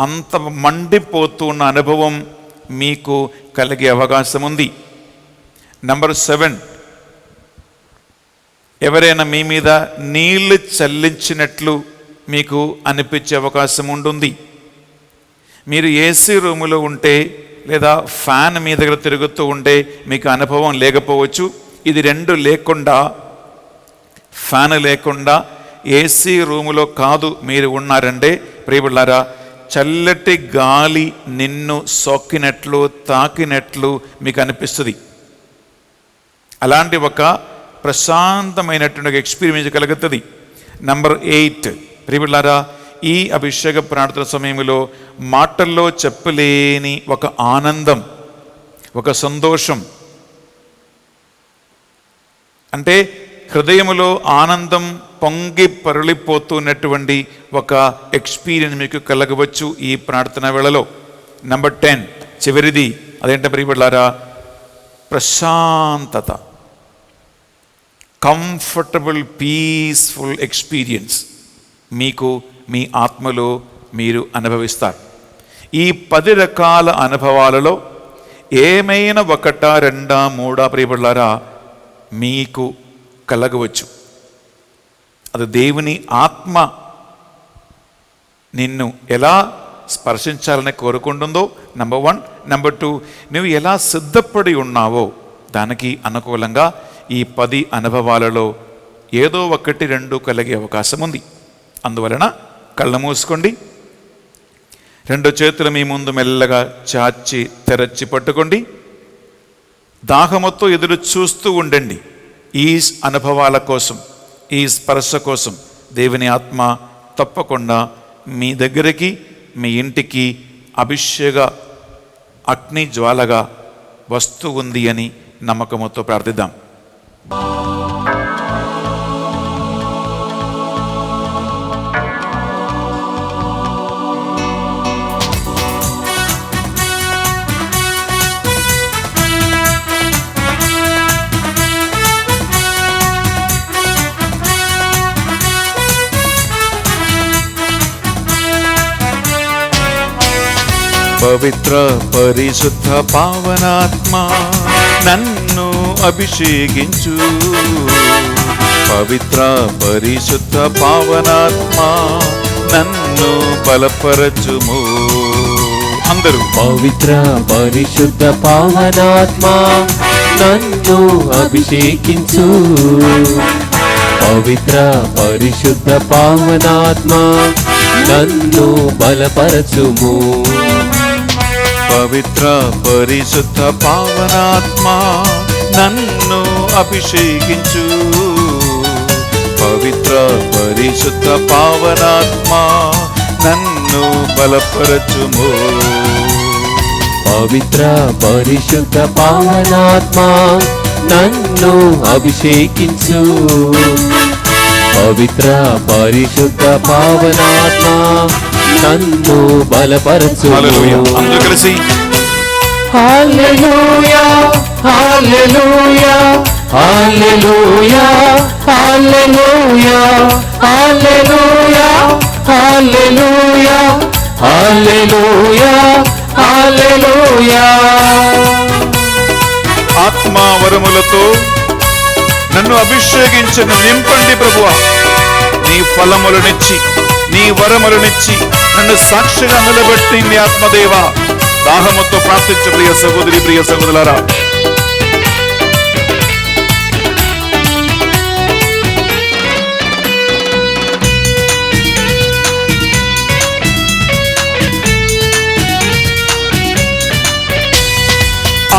అంత మండిపోతున్న అనుభవం మీకు కలిగే అవకాశం ఉంది. నంబర్ 7, ఎవరైనా మీ మీద నీళ్లు చల్లించినట్లు మీకు అనిపించే అవకాశం ఉంటుంది. మీరు ఏసీ రూములో ఉంటే లేదా ఫ్యాన్ మీ దగ్గర తిరుగుతూ ఉంటే మీకు అనుభవం లేకపోవచ్చు. ఇది 2 లేకుండా, ఫ్యాన్ లేకుండా ఏసీ రూములో కాదు మీరు ఉన్నారంటే, ప్రియులారా, చల్లటి గాలి నిన్ను సోకినట్లు తాకినట్లు మీకు అనిపిస్తుంది. అలాంటి ఒక ప్రశాంతమైనటువంటి ఎక్స్పీరియన్స్ కలుగుతుంది. నంబర్ 8, ప్రియులారా, ఈ అభిషేక ప్రార్థన సమయంలో మాటల్లో చెప్పలేని ఒక ఆనందం, ఒక సంతోషం, అంటే హృదయములో ఆనందం పొంగి పొరలిపోతున్నటువంటి ఒక ఎక్స్పీరియన్స్ మీకు కలగవచ్చు ఈ ప్రార్థన వేళలో. నెంబర్ 10 చివరిది అదేంటే ప్రియబిడ్డలారా, ప్రశాంతత, కంఫర్టబుల్ పీస్ఫుల్ ఎక్స్పీరియన్స్ మీకు మీ ఆత్మలో మీరు అనుభవిస్తారు. ఈ 10 రకాల అనుభవాలలో ఏమైనా 1, 2, 3 ప్రియబిడ్డలారా మీకు కలగవచ్చు. అది దేవుని ఆత్మ నిన్ను ఎలా స్పర్శించాలని కోరుకుంటుందో నెంబర్ 1. నెంబర్ 2, నువ్వు ఎలా సిద్ధపడి ఉన్నావో దానికి అనుకూలంగా ఈ 10 అనుభవాలలో ఏదో 1, 2 కలిగే అవకాశం ఉంది. అందువలన కళ్ళు మూసుకోండి, 2 చేతులు మీ ముందు మెల్లగా చాచి తెరచి పట్టుకోండి. దాహముతో ఎదురు చూస్తూ ఉండండి. ఈ అనుభవాల కోసం, ఈ స్పర్శ కోసం దేవుని ఆత్మ తప్పకుండా మీ దగ్గరికి, మీ ఇంటికి అభిషేక అగ్ని జ్వాలగా వస్తూ ఉంది అని నమ్మకముతో ప్రార్థిద్దాం. పవిత్ర పరిశుద్ధ పావనాత్మ నన్ను అభిషేకించు. పవిత్ర పరిశుద్ధ పావనాత్మ నన్ను బలపరచుము. అందరూ పవిత్ర పరిశుద్ధ పావనాత్మ నన్ను అభిషేకించు. పవిత్ర పరిశుద్ధ పావనాత్మ నన్ను బలపరచుము. పవిత్ర పరిశుద్ధ పావనాత్మ నన్ను అభిషేకించు. పవిత్ర పరిశుద్ధ పావనాత్మ నన్ను బలపరచుము. పవిత్ర పరిశుద్ధ పావనాత్మ నన్ను అభిషేకించు. పవిత్ర పరిశుద్ధ పావనాత్మ నన్ను బలపరచు. అందరూ కలిసి హల్లెలూయా హల్లెలూయా హల్లెలూయా హల్లెలూయా హల్లెలూయా హల్లెలూయా హల్లెలూయా హల్లెలూయా. ఆత్మ వరములతో నన్ను అభిషేకించను నింపండి ప్రభువా. నీ ఫలములనిచ్చి, నీ వరములనిచ్చి నన్ను సాక్షిగా నిలబెట్టి నీ ఆత్మదేవా. దాహముతో ప్రార్థించు ప్రియ సహోదరి, ప్రియ సహోదరులారా.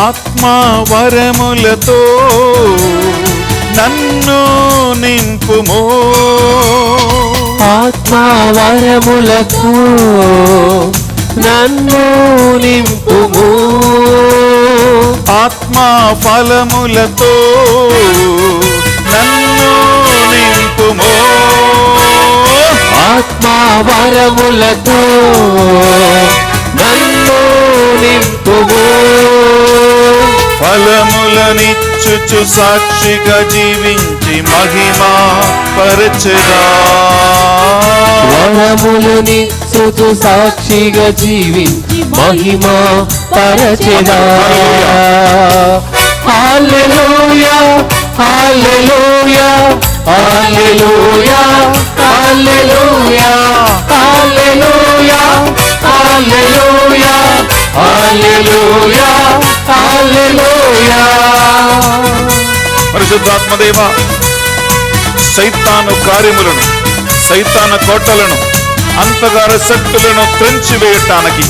ఆత్మ వరములతో నన్ను నింపుమో. ఆత్మ వరములతో నన్ను నింపుము. ఆత్మ ఫలములతో నన్ను నింపుమో. ఆత్మ వరములతో నన్ను నింపుము. ఫలములనిచ్చుచు సాక్షిగా జీవించి మహిమా పరచెదా. వరములనిచ్చుచు సాక్షిగా జీవించి మహిమా పరచెదా. హల్లెలూయా హల్లెలూయా హల్లెలూయా హల్లెలూయా హల్లెలూయా హల్లెలూయా హల్లెలూయా హల్లెలూయా. పరిశుద్ధాత్మదేవా, సైతాను కార్యములను, సైతాను కోటలను, అంతగార శక్తులను త్రెంచివేయటానికి,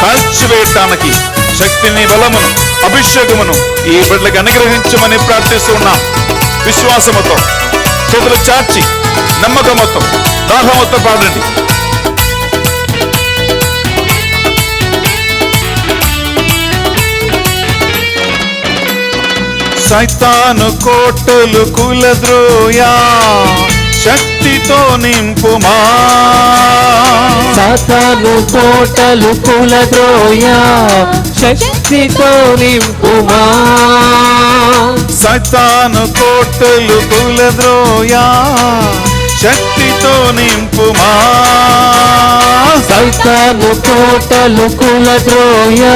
కాల్చివేయటానికి శక్తిని, బలమును, అభిషేకమును ఈ బిడ్డలకు అనుగ్రహించమని ప్రార్థిస్తున్నాం. విశ్వాసముతో చేతులు చాచి నమ్మకముతో దాహముతో పాడండి. సైతాను కోటలు కులద్రోయా, శక్తితో నింపుమా. సాతాను కోటలు కూలద్రోయా శక్తితో నింపుమా. సాతాను కోటలు కూలద్రోయా శక్తితో నింపుమా. సాతాను కోటలు కూలద్రోయా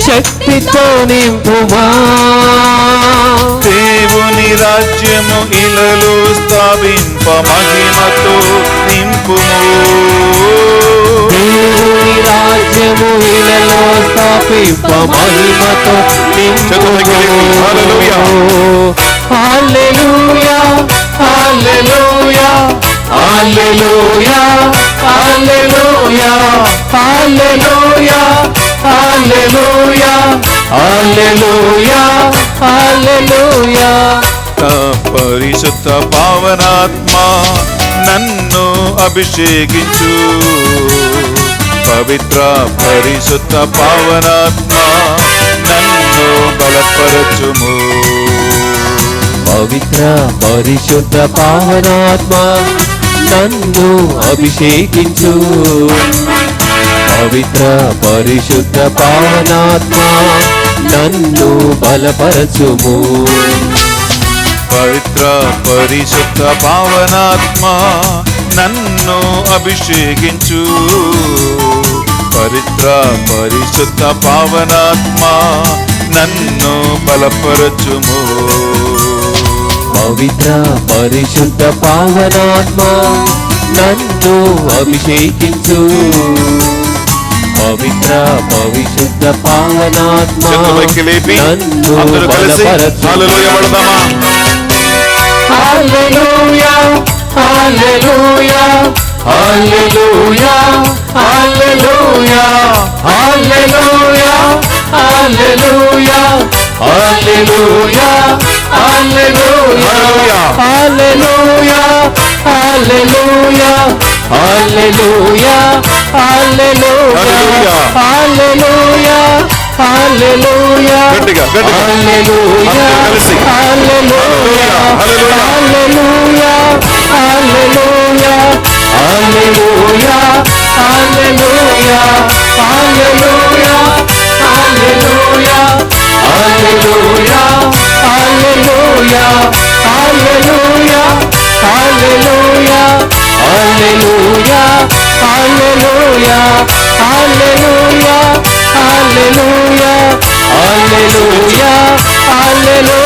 శక్తితో నింపుమా. దేవుని రాజ్యము ఇలలో స్థాపింప మహిమతో నింపుము. దేవుని రాజ్యము ఇలలో స్థాపింప మహిమతో నింపుము. హల్లెలూయా హల్లెలూయా హల్లెలూయా హల్లెలూయా హల్లెలూయా హల్లెలూయా హల్లెలూయా హల్లెలూయా. పరిశుద్ధ పావనాత్మ నన్ను అభిషేకించు. పవిత్ర పరిశుద్ధ పావనాత్మ నన్ను బలపరచుము. పవిత్ర పరిశుద్ధ పావనాత్మ నన్ను అభిషేకించు. పవిత్ర పరిశుద్ధ పావనాత్మ నన్ను బలపరచుము. పవిత్ర పరిశుద్ధ పావనాత్మ నన్ను అభిషేకించు. పవిత్ర పరిశుద్ధ పావనాత్మ నన్ను బలపరచుము. పవిత్ర పరిశుద్ధ పావనాత్మ నన్ను అభిషేకించు. పవిత్ర పరిశుద్ధ పావనాత్మ చేతులెత్తి లేపి నన్ను అందరూ కలిసి బలపరచు. హల్లెలూయా పడదామా. హల్లెలూయా హల్లెలూయా హల్లెలూయా హల్లెలూయా హల్లెలూయా హల్లెలూయా హల్లెలూయా హల్లెలూయా హల్లెలూయా హల్లెలూయా హల్లెలూయా హల్లెలూయా హల్లెలూయా హల్లెలూయా గట్టిగా గట్టిగా హల్లెలూయా అందరూ కలిసి హల్లెలూయా హల్లెలూయా హల్లెలూయా హల్లెలూయా హల్లెలూయా హల్లెలూయా హల్లెలూయా హల్లెలూయా హల్లెలూయా హల్లెలూయా హల్లెలూయా హల్లెలూయా హల్లెలూయా హల్లెలూయా హల్లెలూయా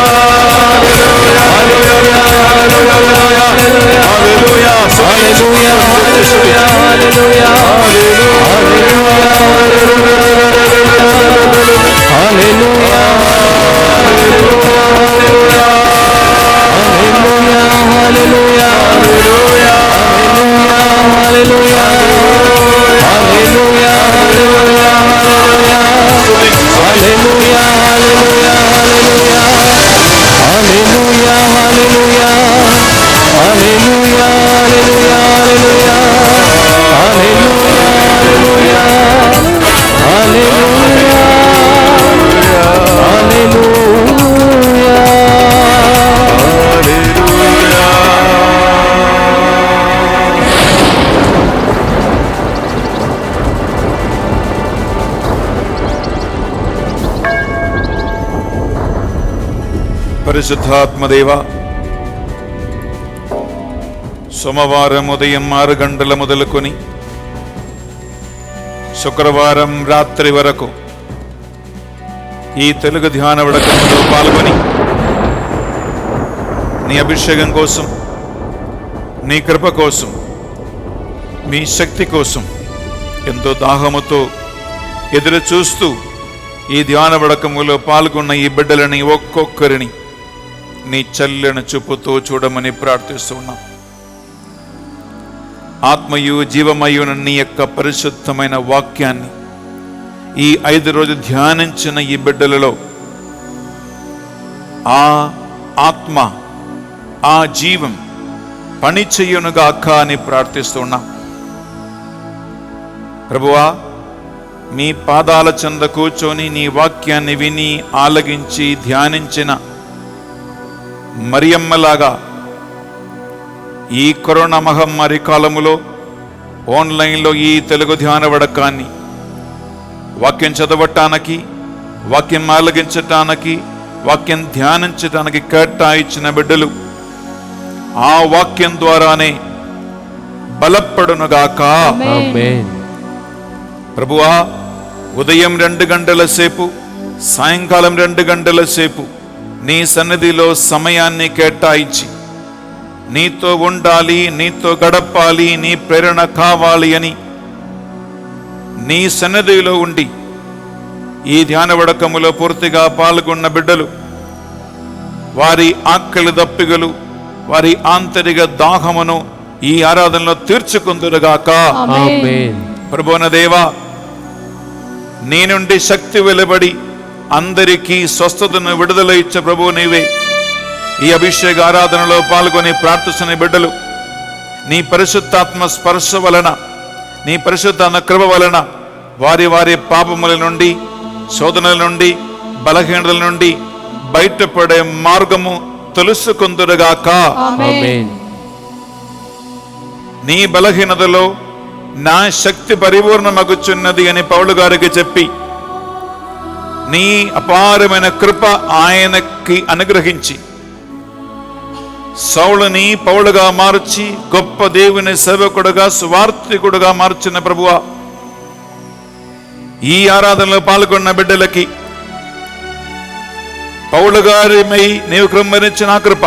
హల్లెలూయా హల్లెలూయా పరిశుద్ధాత్మదేవ, సోమవారం ఉదయం 6 గంటల మొదలుకొని శుక్రవారం రాత్రి వరకు ఈ తెలుగు ధ్యాన వడకంలో పాల్గొని నీ అభిషేకం కోసం, నీ కృప కోసం, మీ శక్తి కోసం ఎంతో దాహముతో ఎదురు చూస్తూ ఈ ధ్యాన వడకములో పాల్గొన్న ఈ బిడ్డలని ఒక్కొక్కరిని నీ చల్లని చూపుతో చూడమని ప్రార్థిస్తున్నాం. ఆత్మయు జీవమయున నీ యొక్క పరిశుద్ధమైన వాక్యాన్ని ఈ 5 రోజులు ధ్యానించిన ఈ బిడ్డలలో ఆ ఆత్మ, ఆ జీవం పని చెయ్యునుగాక అని ప్రార్థిస్తున్నాం. ప్రభువా, మీ పాదాల చెంద కూర్చొని నీ వాక్యాన్ని విని ఆలగించి ధ్యానించిన మరియమ్మలాగా ఈ కరోనా మహమ్మారి కాలములో ఆన్లైన్లో ఈ తెలుగు ధ్యాన వడకాన్ని వాక్యం చదవటానికి, వాక్యం ఆలగించటానికి, వాక్యం ధ్యానించటానికి కేటాయించిన బిడ్డలు ఆ వాక్యం ద్వారానే బలపడునుగాక. ఆమేన్. ప్రభువా, ఉదయం 2 గంటల సేపు, సాయంకాలం 2 గంటల సేపు నీ సన్నిధిలో సమయాన్ని కేటాయించి నీతో ఉండాలి, నీతో గడపాలి, నీ ప్రేరణ కావాలి అని నీ సన్నిధిలో ఉండి ఈ ధ్యాన వడకములో పూర్తిగా పాల్గొన్న బిడ్డలు వారి ఆకలి దప్పిగలు, వారి ఆంతరిక దాహమును ఈ ఆరాధనలో తీర్చుకుందురుగాక. ఆమేన్. ప్రభువైన దేవా, నీ నుండి శక్తి వెలువడి అందరికీ స్వస్థతను విడుదల ఇచ్చే ప్రభువు నీవే. ఈ అభిషేక ఆరాధనలో పాల్గొని ప్రార్థిస్తున్న బిడ్డలు నీ పరిశుద్ధాత్మ స్పర్శ వలన, నీ పరిశుద్ధాత్మ కృప వలన వారి వారి పాపముల నుండి, శోధనల నుండి, బలహీనతల నుండి బయటపడే మార్గము తెలుసుకుందురుగాక. ఆమేన్. నీ బలహీనతలో నా శక్తి పరిపూర్ణమగుచున్నది అని పౌలు గారికి చెప్పి నీ అపారమైన కృప ఆయనకి అనుగ్రహించి సౌలుని పౌలుగా మార్చి గొప్ప దేవుని సేవకుడుగా, స్వార్థికుడుగా మార్చిన ప్రభువా, ఈ ఆరాధనలో పాల్గొన్న బిడ్డలకి పౌలు గారిమై నీవు కృమ్మరించిన ఆ కృప,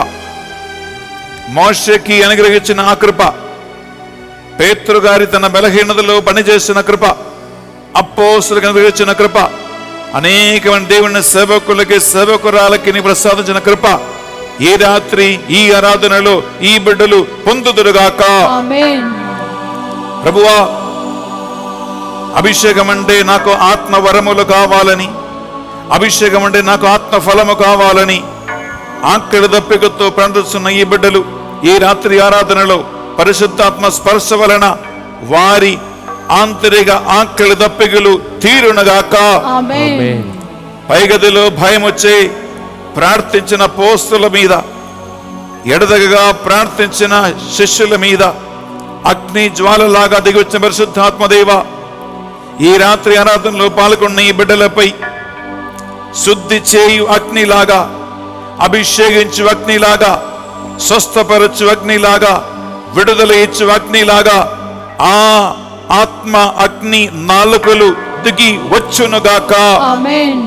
మోషేకి అనుగ్రహించిన ఆ కృప, పేతురు గారి తన బలహీనతలో పనిచేసిన కృప, అపోస్తలులకు అనుగ్రహించిన కృప, అనేకమైన దేవుని సేవకులకి, సేవకురాలకి నీ ప్రసాదించిన కృప ఈ రాత్రి ఈ ఆరాధనలో ఈ బిడ్డలు పొందుదురుగాక. ఆమేన్. ప్రభువా, అభిషేకం అంటే నాకు ఆత్మ వరములు కావాలని, అభిషేకం అంటే నాకు ఆత్మ ఫలము కావాలని ఆకలి దప్పికతో ప్రార్థిస్తున్న ఈ బిడ్డలు ఈ రాత్రి ఆరాధనలో పరిశుద్ధాత్మ స్పర్శ వలన వారి ఆంతరిక ఆకలి దప్పికలు తీరునగాక. ఆమేన్. ఆమేన్. పైగదిలో భయం వచ్చే ప్రార్థించిన పోస్తుల మీద, ఎడదగగా ప్రార్థించిన శిష్యుల మీద అగ్ని జ్వాలలాగా దిగొచ్చిన పరిశుద్ధాత్మదేవ, ఈ రాత్రి ఆరాధనలో పాల్గొన్న ఈ బిడ్డలపై శుద్ధి చేయు అగ్నిలాగా, అభిషేకించు అగ్నిలాగా, స్వస్థపరచు అగ్నిలాగా, విడుదల ఇచ్చు అగ్నిలాగా ఆ ఆత్మ అగ్ని నాలుకలు దిగి వచ్చునుగాక. ఆమేన్.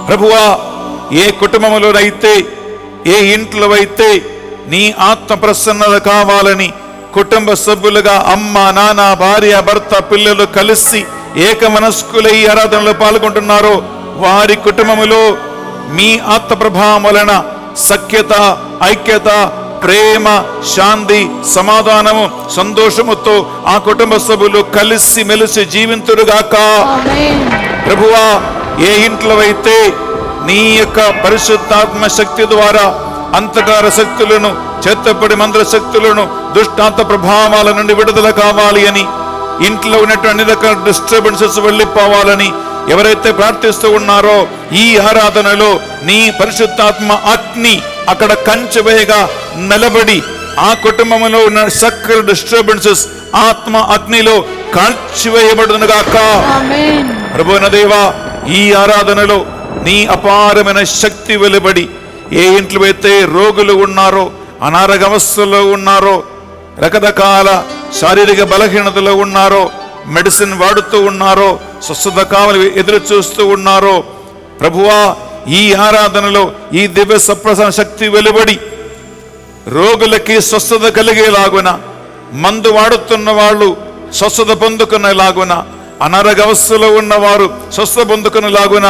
ప్రభువా, ఏ కుటుంబంలోనైతే, ఏ ఇంట్లో అయితే నీ ఆత్మ ప్రసన్నత కావాలని కుటుంబ సభ్యులుగా అమ్మ, నాన్న, భార్య, భర్త, పిల్లలు కలిసి ఏక మనస్కులై ఆరాధనలో పాల్గొంటున్నారో వారి కుటుంబములో మీ ఆత్మ ప్రభావం వలన సఖ్యత, ఐక్యత, ప్రేమ, శాంతి, సమాధానము, సంతోషముతో ఆ కుటుంబ సభ్యులు కలిసి మెలిసి జీవింతురుగాక. ఆమేన్. ప్రభువా, ఏ ఇంట్లో అయితే నీ యొక్క పరిశుద్ధాత్మ శక్తి ద్వారా అంధకార శక్తులను, చేతపడి మంత్ర శక్తులను, దుష్టాత్మ ప్రభావాల నుండి విడుదల కావాలి అని, ఇంట్లో ఉన్నటువంటి అన్ని రకాల డిస్టర్బెన్సెస్ వెళ్ళిపోవాలని ఎవరైతే ప్రార్థిస్తూ ఉన్నారో ఈ ఆరాధనలో నీ పరిశుద్ధాత్మ అగ్ని అక్కడ కంచెవేయగా నిలబడి ఆ కుటుంబంలో ఉన్న సకల డిస్టర్బెన్సెస్ ఆత్మ అగ్నిలో కాల్చివేయబడునుగాక. ఆమేన్. ప్రభువైన దేవా, ఈ ఆరాధనలో నీ అపారమైన శక్తి వెలువడి ఏ ఇంట్లో అయితే రోగులు ఉన్నారో, అనారోగ్య అవస్థలో ఉన్నారో, రకరకాల శారీరక బలహీనతలో ఉన్నారో, మెడిసిన్ వాడుతూ ఉన్నారో, స్వస్థత కావాలి ఎదురు చూస్తూ ఉన్నారో, ప్రభువా ఈ ఆరాధనలో ఈ దివ్య సప్రసాద శక్తి వెలువడి రోగులకి స్వస్థత కలిగేలాగున, మందు వాడుతున్న వాళ్ళు స్వస్థత పొందుకునేలాగున, అనారోగ్య అవస్థలో ఉన్నవారు స్వస్థత పొందుకునేలాగున,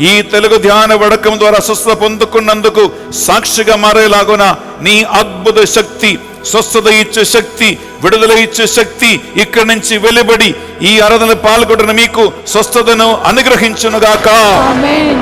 ఈ తెలుగు ధ్యాన వడకం ద్వారా స్వస్థత పొందుకున్నందుకు సాక్షిగా మారేలాగున నీ అద్భుత శక్తి, స్వస్థత ఇచ్చే శక్తి, విడుదల ఇచ్చే శక్తి ఇక్కడి నుంచి వెలువడి ఈ ఆరాధనలో పాల్గొంటున్న మీకు స్వస్థతను అనుగ్రహించునుగాక. ఆమేన్.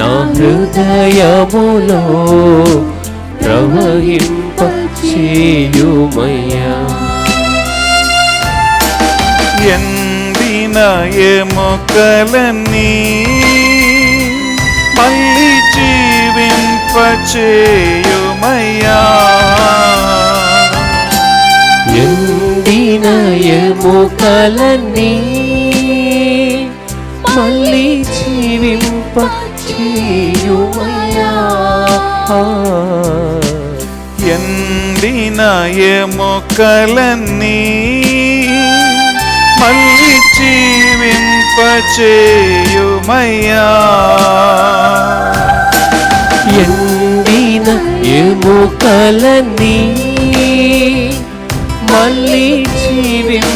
నా హృదయములో ప్రవహింపచేయుమయ్యా. ఎండిన ఎముకలన్నీ మళ్ళీ జీవింపచేయుమయ్యా. ఎండిన ఎముకలన్నీ మళ్ళీ జీవింపచేయుమయ్యా. ఎండిన ఎముకలన్నీ మళ్ళీ జీవింపచేయుమయ్యా. ఎండిన ఎముకలన్నీ మళ్ళీ జీవింపచేయుమయ్యా.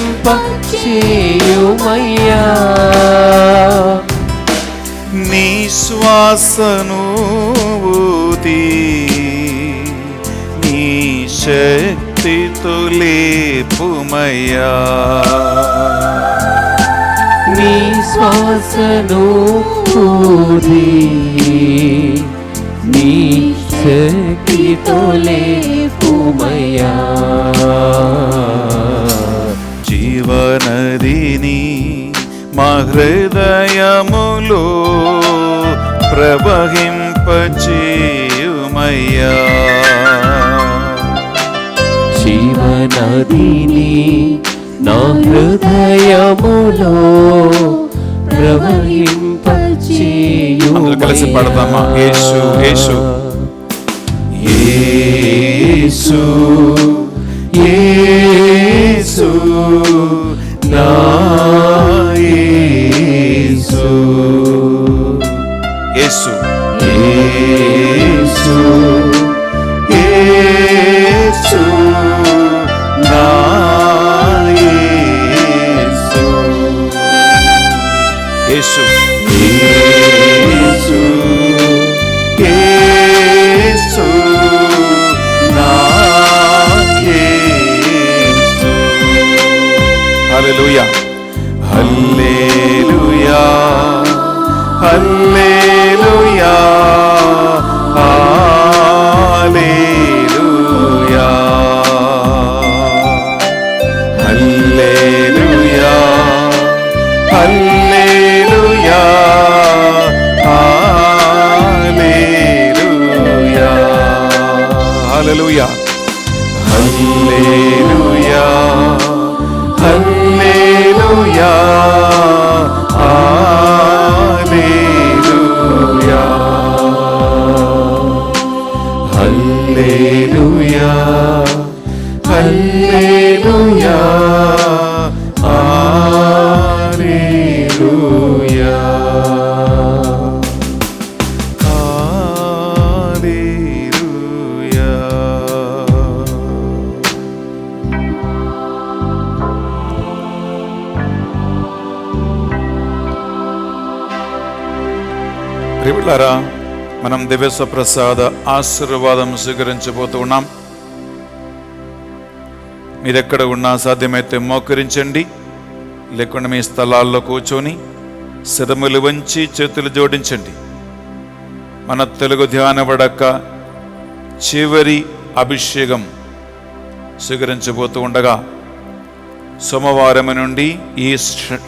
నీ శ్వాసను ఊది నీ శక్తితో లేపుమయ్యా. నీ శ్వాసను ఊది నీ శక్తితో లేపుమయ్యా. జీవనదిని మా హృదయములో ప్రవహింపచేయుమయ్యా. జీవనదిని నా హృదయములో ప్రవహింపచేయుమయ్యా. అందరూ కలిసి పాడదామా? యేసు యేసు యేసు యేసు నా యేసు యేసు యేసు యేసు నా యేసు యేసు యేసు యేసు నా యేసు. హల్లెలూయా హల్లెలూయా హల్లెలూయా హల్లెలూయా హల్లెలూయా హల్లెలూయా హల్లెలూయా హల్లెలూయా హల్లెలూయా హల్లెలూయా హల్లెలూయా హల్లెలూయా హల్లెలూయా హల్లెలూయా. ప్రియులారా, మనం దివ్య ప్రసాద ఆశీర్వాదం స్వీకరించబోతూ ఉన్నాం. మీరెక్కడ ఉన్నా సాధ్యమైతే మోకరించండి, లేకుండా మీ స్థలాల్లో కూర్చొని శిరములు వంచి చేతులు జోడించండి. మన తెలుగు ధ్యాన వడక చివరి అభిషేకం స్వీకరించబోతూ ఉండగా సోమవారం నుండి ఈ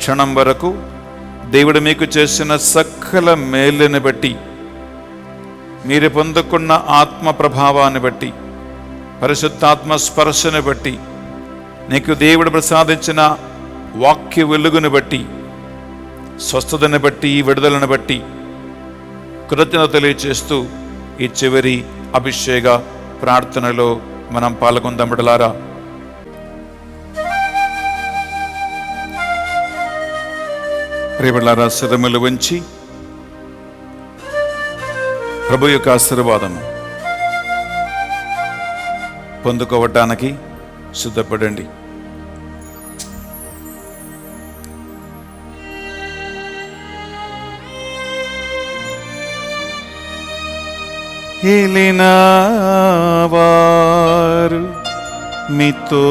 క్షణం వరకు దేవుడు మీకు చేసిన సకల మేలుని బట్టి, మీరు పొందుకున్న ఆత్మ ప్రభావాన్ని బట్టి, పరిశుద్ధాత్మ స్పర్శను బట్టి, నీకు దేవుడు ప్రసాదించిన వాక్య వెలుగును బట్టి, స్వస్థతను బట్టి, విడుదలను బట్టి కృతజ్ఞత తెలియచేస్తూ ఈ చివరి అభిషేక ప్రార్థనలో మనం పాల్గొందాం. బిడ్డలారా, ప్రియబిడ్డలారా, శిరములు వంచి ప్రభు యొక్క ఆశీర్వాదము పొందుకోవటానికి సిద్ధపడండి. ఏలినవారు మీతో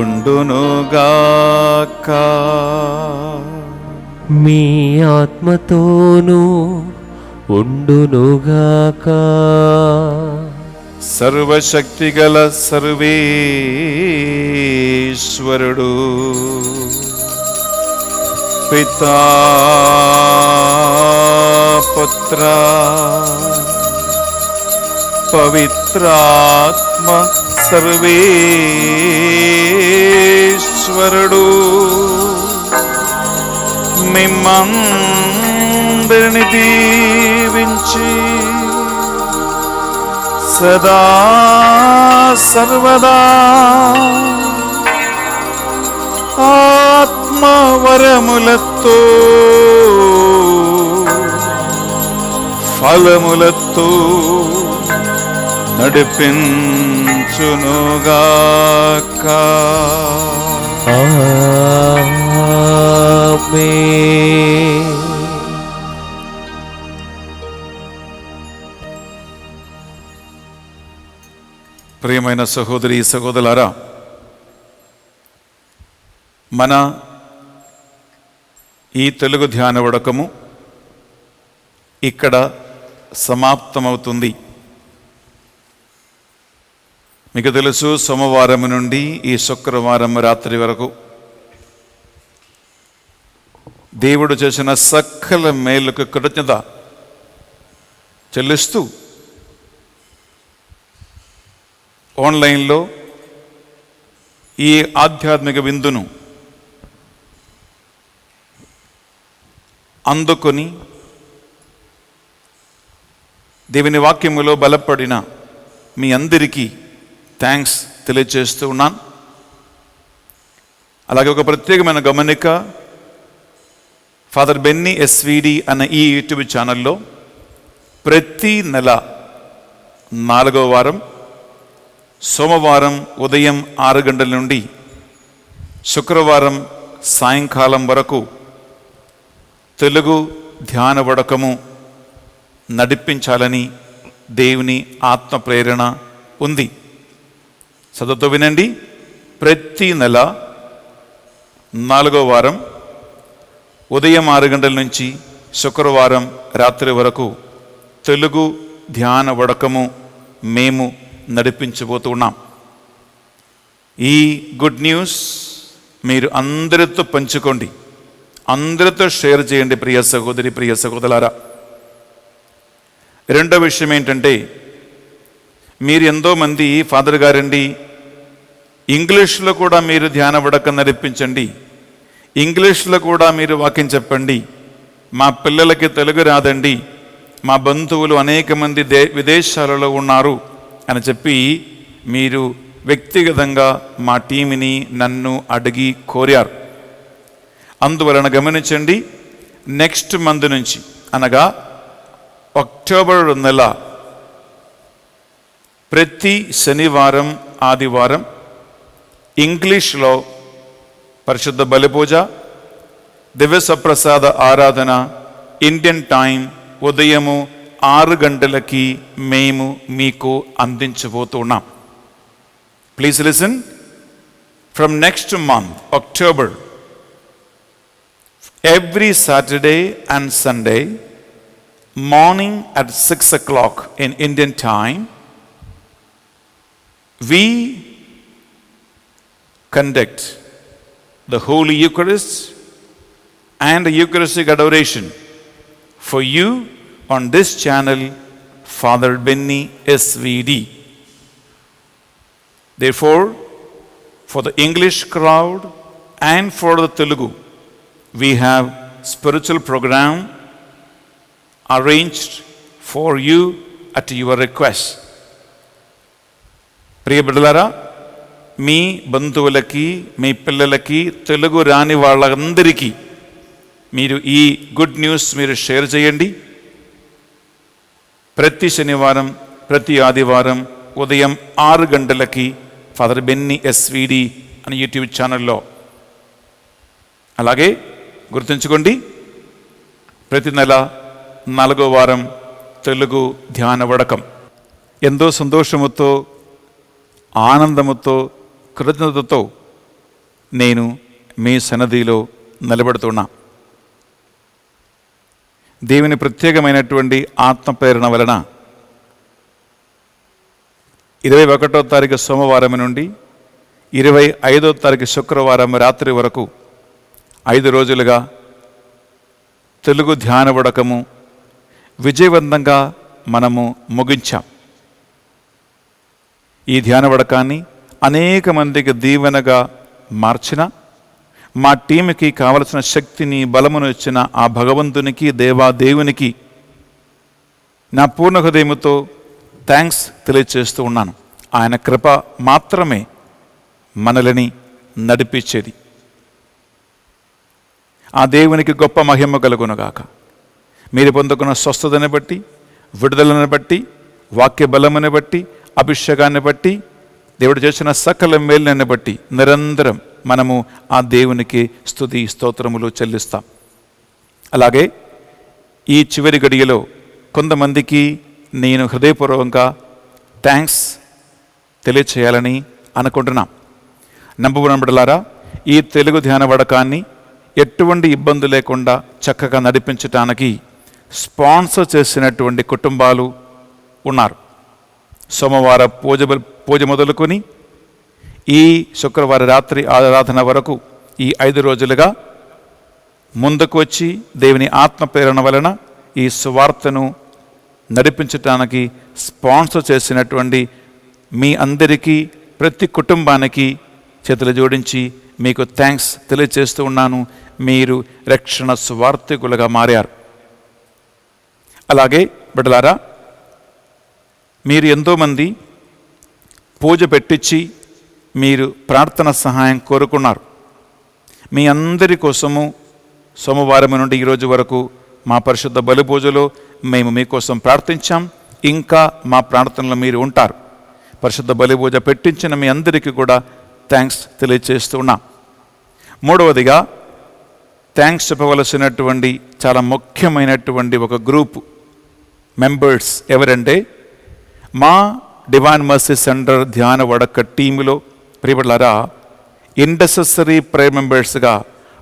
ఉండునుగాక. మీ ఆత్మతోనూ ఉండునుగాక. సర్వశక్తిగల సర్వేశ్వరుడు పితా పుత్ర పవిత్రాత్మ సర్వేశ్వరుడు మిమ్మందరిని దీవించి సదా సర్వదా ఆత్మవరములతో ఫలములతో నడిపించునుగాక. ఆమేన్. ప్రియమైన సహోదరి సహోదరులారా, మన ఈ తెలుగు ధ్యాన వడకము ఇక్కడ సమాప్తమవుతుంది. మీకు తెలుసు, సోమవారం నుండి ఈ శుక్రవారం రాత్రి వరకు దేవుడు చేసిన సకల మేలుకు కృతజ్ఞత చెల్లిస్తూ ఆన్లైన్లో ఈ ఆధ్యాత్మిక విందును అందుకొని దేవుని వాక్యములో బలపడిన మీ అందరికీ థ్యాంక్స్ తెలియజేస్తూ ఉన్నాను. అలాగే ఒక ప్రత్యేకమైన గమనిక, ఫాదర్ బెన్నీ ఎస్విడి అన్న ఈ యూట్యూబ్ ఛానల్లో ప్రతి నెల 4వ వారం సోమవారం ఉదయం 6 గంటల నుండి శుక్రవారం సాయంకాలం వరకు తెలుగు ధ్యాన వడకము నడిపించాలని దేవుని ఆత్మ ప్రేరణ ఉంది. చదువుతూ వినండి. ప్రతి నెల 4వ వారం ఉదయం 6 గంటల నుంచి శుక్రవారం రాత్రి వరకు తెలుగు ధ్యాన వడకము మేము నడిపించబోతూ ఉన్నాం. ఈ గుడ్ న్యూస్ మీరు అందరితో పంచుకోండి, అందరితో షేర్ చేయండి ప్రియ సహోదరి ప్రియ సహోదరులారా. రెండో విషయం ఏంటంటే, మీరు ఎంతోమంది ఫాదర్ గారండి ఇంగ్లీష్లో కూడా మీరు ధ్యాన వడక నడిపించండి, ఇంగ్లీష్లో కూడా మీరు వాక్యం చెప్పండి, మా పిల్లలకి తెలుగు రాదండి, మా బంధువులు అనేక మంది విదేశాలలో ఉన్నారు అని చెప్పి మీరు వ్యక్తిగతంగా మా టీంని నన్ను అడిగి కోరారు. అందువలన గమనించండి, నెక్స్ట్ మంత్ నుంచి అనగా అక్టోబర్ నెల ప్రతి శనివారం ఆదివారం ఇంగ్లీష్లో పరిశుద్ధ బలిపూజ, దివ్య సప్రసాద ఆరాధన ఇండియన్ టైం ఉదయము 6 గంటలకి మేము మీకు అందించబోతున్నాం. Please listen. From next month October, every Saturday and Sunday morning at 6 o'clock in Indian time, we conduct the Holy Eucharist and the Eucharistic adoration for you on this channel, Father Benny SVD. Therefore, for the English crowd and for the Telugu, we have spiritual program arranged for you at your request. ప్రియ బిడ్డలారా, మీ బంధువులకి మీ పిల్లలకి తెలుగు రాని వాళ్ళందరికీ మీరు ఈ good news మీరు share చేయండి. ప్రతి శనివారం ప్రతి ఆదివారం ఉదయం 6 గంటలకి ఫాదర్ బెన్నీ ఎస్విడి అని యూట్యూబ్ ఛానల్లో. అలాగే గుర్తుంచుకోండి, ప్రతి నెల 4వ వారం తెలుగు ధ్యాన వడకం. ఎంతో సంతోషముతో ఆనందముతో కృతజ్ఞతతో నేను మీ సన్నిధిలో నిలబడుతున్నా. దేవుని ప్రత్యేకమైనటువంటి ఆత్మ ప్రేరణ వలన 21వ తారీఖు సోమవారం నుండి 25వ తారీఖు శుక్రవారం రాత్రి వరకు 5 రోజులుగా తెలుగు ధ్యాన వడకము విజయవంతంగా మనము ముగించాం. ఈ ధ్యాన వడకాన్ని అనేక మందికి దీవెనగా మార్చిన, మా టీంకి కావలసిన శక్తిని బలమును ఇచ్చిన ఆ భగవంతునికి, దేవునికి నా పూర్ణ హృదయముతో థ్యాంక్స్ తెలియజేస్తూ ఉన్నాను. ఆయన కృప మాత్రమే మనల్ని నడిపించేది. ఆ దేవునికి గొప్ప మహిమ కలుగునుగాక. మీరు పొందుకున్న స్వస్థతని బట్టి, విడుదలను బట్టి, వాక్య బలముని బట్టి, అభిషేకాన్ని బట్టి, దేవుడు చేసిన సకల మేలుని బట్టి నిరంతరం మనము ఆ దేవునికి స్తుతి స్తోత్రములు చెల్లిస్తాం. అలాగే ఈ చివరి గడియలో కొంతమందికి నేను హృదయపూర్వకంగా థ్యాంక్స్ తెలియచేయాలని అనుకుంటున్నాం. నమ్మబడిలారా, ఈ తెలుగు ధ్యాన వడకాన్ని ఎటువంటి ఇబ్బంది లేకుండా చక్కగా నడిపించటానికి స్పాన్సర్ చేసినటువంటి కుటుంబాలు ఉన్నారు. సోమవారం పూజ మొదలుకొని ఈ శుక్రవారం రాత్రి ఆరాధన వరకు ఈ 5 రోజులుగా ముందుకు వచ్చి దేవుని ఆత్మ ప్రేరణ వలన ఈ సువార్తను నడిపించటానికి స్పాన్సర్ చేసినటువంటి మీ అందరికీ, ప్రతి కుటుంబానికి చేతులు జోడించి మీకు థ్యాంక్స్ తెలియజేస్తూ ఉన్నాను. మీరు రక్షణ సువార్థికులుగా మారారు. అలాగే బిడ్డలారా, మీరు ఎంతోమంది పూజ పెట్టించి మీరు ప్రార్థన సహాయం కోరుకున్నారు. మీ అందరి కోసము సోమవారం నుండి ఈరోజు వరకు మా పరిశుద్ధ బలి పూజలో మేము మీకోసం ప్రార్థించాం. ఇంకా మా ప్రార్థనలో మీరు ఉంటారు. పరిశుద్ధ బలి పూజ పెట్టించిన మీ అందరికీ కూడా థ్యాంక్స్ తెలియజేస్తూ ఉన్నాం. మూడవదిగా థ్యాంక్స్ చెప్పవలసినటువంటి చాలా ముఖ్యమైనటువంటి ఒక గ్రూప్ మెంబర్స్ ఎవరంటే, మా డివైన్ మర్సీ సెంటర్ ధ్యాన వడక టీములో ప్రియబిడ్డలారా, ఇంటర్సెసరీ ప్రేయర్ మెంబర్స్గా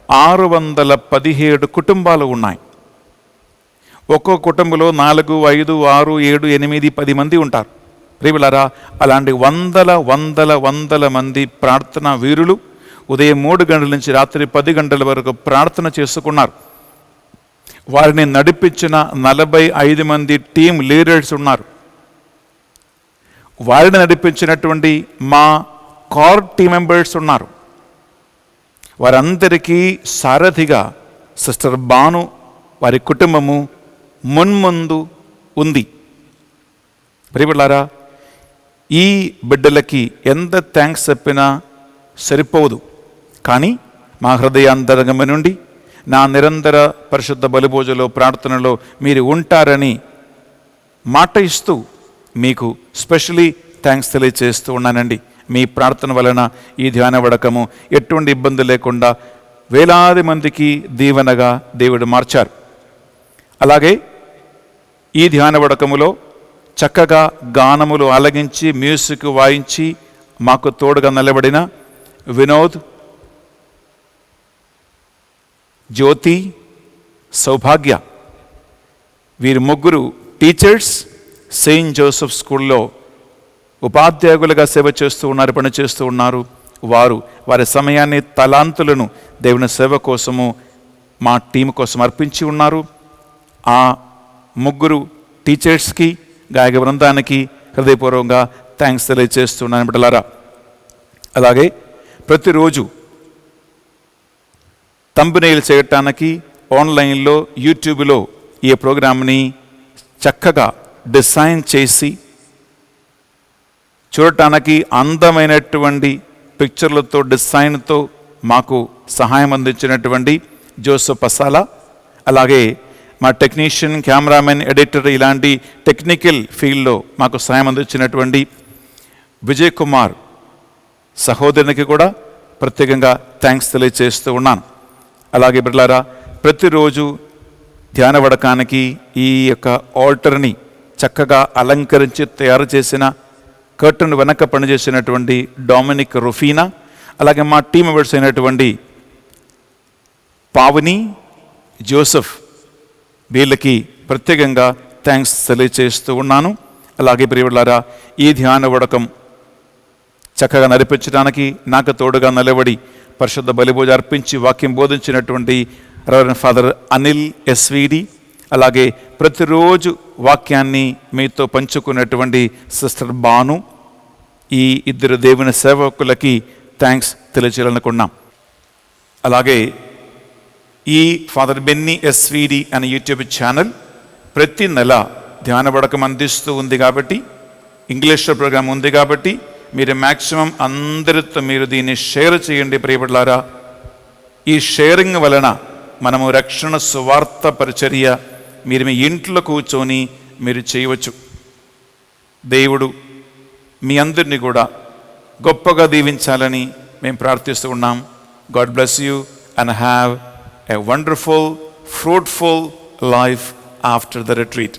617 కుటుంబాలు ఉన్నాయి. ఒక్కో కుటుంబంలో 4, 5, 6, 7, 8, 10 మంది ఉంటారు. ప్రియబిడ్డలారా, అలాంటి వందల మంది ప్రార్థనా వీరులు ఉదయం 3 గంటల నుంచి రాత్రి 10 గంటల వరకు ప్రార్థన చేసుకున్నారు. వారిని నడిపించిన 45 మంది టీం లీడర్స్ ఉన్నారు. వారిని నడిపించినటువంటి మా కోర్ టీం మెంబర్స్ ఉన్నారు. వారందరికీ సారథిగా సిస్టర్ బాను వారి కుటుంబము మున్ముందు ఉంది. ప్రియబిడ్డలారా, ఈ బిడ్డలకి ఎంత థ్యాంక్స్ చెప్పినా సరిపోదు. కానీ మా హృదయాంతరంగం నుండి నా నిరంతర పరిశుద్ధ బలిభోజలో ప్రార్థనలో మీరు ఉంటారని మాట ఇస్తూ మీకు స్పెషలీ థ్యాంక్స్ తెలియజేస్తూ ఉన్నానండి. మీ ప్రార్థన వలన ఈ ధ్యాన వడకము ఎటువంటి ఇబ్బంది లేకుండా వేలాది మందికి దీవెనగా దేవుడు మార్చారు. అలాగే ఈ ధ్యాన వడకములో చక్కగా గానములు ఆలగించి మ్యూజిక్ వాయించి మాకు తోడుగా నిలబడిన వినోద్, జ్యోతి, సౌభాగ్య, వీరి ముగ్గురు టీచర్స్ సెయింట్ జోసెఫ్ స్కూల్లో ఉపాధ్యాయులుగా సేవ చేస్తూ ఉన్నారు, పనిచేస్తూ ఉన్నారు. వారి సమయాన్ని, తలాంతులను దేవుని సేవ కోసము మా టీం కోసం అర్పించి ఉన్నారు. ఆ ముగ్గురు టీచర్స్కి, గాయక బృందానికి హృదయపూర్వకంగా థ్యాంక్స్ తెలియజేస్తున్నాను బిడ్డలారా. అలాగే ప్రతిరోజు థంబ్నెయిల్ చేయటానికి ఆన్లైన్లో యూట్యూబ్లో ఈ ప్రోగ్రామ్ని చక్కగా డిజైన్ చేసి చూడటానికి అందమైనటువంటి పిక్చర్లతో, డిజైన్తో మాకు సహాయం అందించినటువంటి జోసెఫ్ పసాలా, అలాగే మా టెక్నీషియన్, కెమెరామెన్, ఎడిటర్ ఇలాంటి టెక్నికల్ ఫీల్డ్లో మాకు సహాయం అందించినటువంటి విజయ్ కుమార్ సహోదరునికి కూడా ప్రత్యేకంగా థ్యాంక్స్ తెలియజేస్తూ ఉన్నాను. అలాగే బిడ్డలారా, ప్రతిరోజు ధ్యాన వడకానికి ఈ యొక్క ఆల్టర్ని చక్కగా అలంకరించి తయారు చేసిన, కర్టన్ వెనక పనిచేసినటువంటి డామినిక్ రుఫీనా, అలాగే మా టీం మెంబర్స్ అయినటువంటి పావని, జోసెఫ్, వీళ్ళకి ప్రత్యేకంగా థ్యాంక్స్ తెలియచేస్తూ ఉన్నాను. అలాగే ప్రియవులారా, ఈ ధ్యాన వడకం చక్కగా నడిపించడానికి నాకు తోడుగా నిలబడి పరిశుద్ధ బలిపూజ అర్పించి వాక్యం బోధించినటువంటి రెవరెండ్ ఫాదర్ అనిల్ ఎస్విడి, అలాగే ప్రతిరోజు వాక్యాన్ని మీతో పంచుకున్నటువంటి సిస్టర్ బాను, ఈ ఇద్దరు దేవుని సేవకులకి థ్యాంక్స్ తెలియచేయాలనుకున్నాం. అలాగే ఈ ఫాదర్ బెన్నీ ఎస్విడి అనే యూట్యూబ్ ఛానల్ ప్రతి నెల ధ్యాన వడకం అందిస్తూ ఉంది కాబట్టి, ఇంగ్లీష్లో ప్రోగ్రాం ఉంది కాబట్టి మీరు మ్యాక్సిమం అందరితో మీరు దీన్ని షేర్ చేయండి ప్రియబిడ్డలారా. ఈ షేరింగ్ వలన మనము రక్షణ సువార్త పరిచర్య మీరు మీ ఇంట్లో కూర్చొని మీరు చేయవచ్చు. దేవుడు మీ అందరినీ కూడా గొప్పగా దీవించాలని మేము ప్రార్థిస్తూ ఉన్నాం. God bless you and have a wonderful fruitful life after the retreat.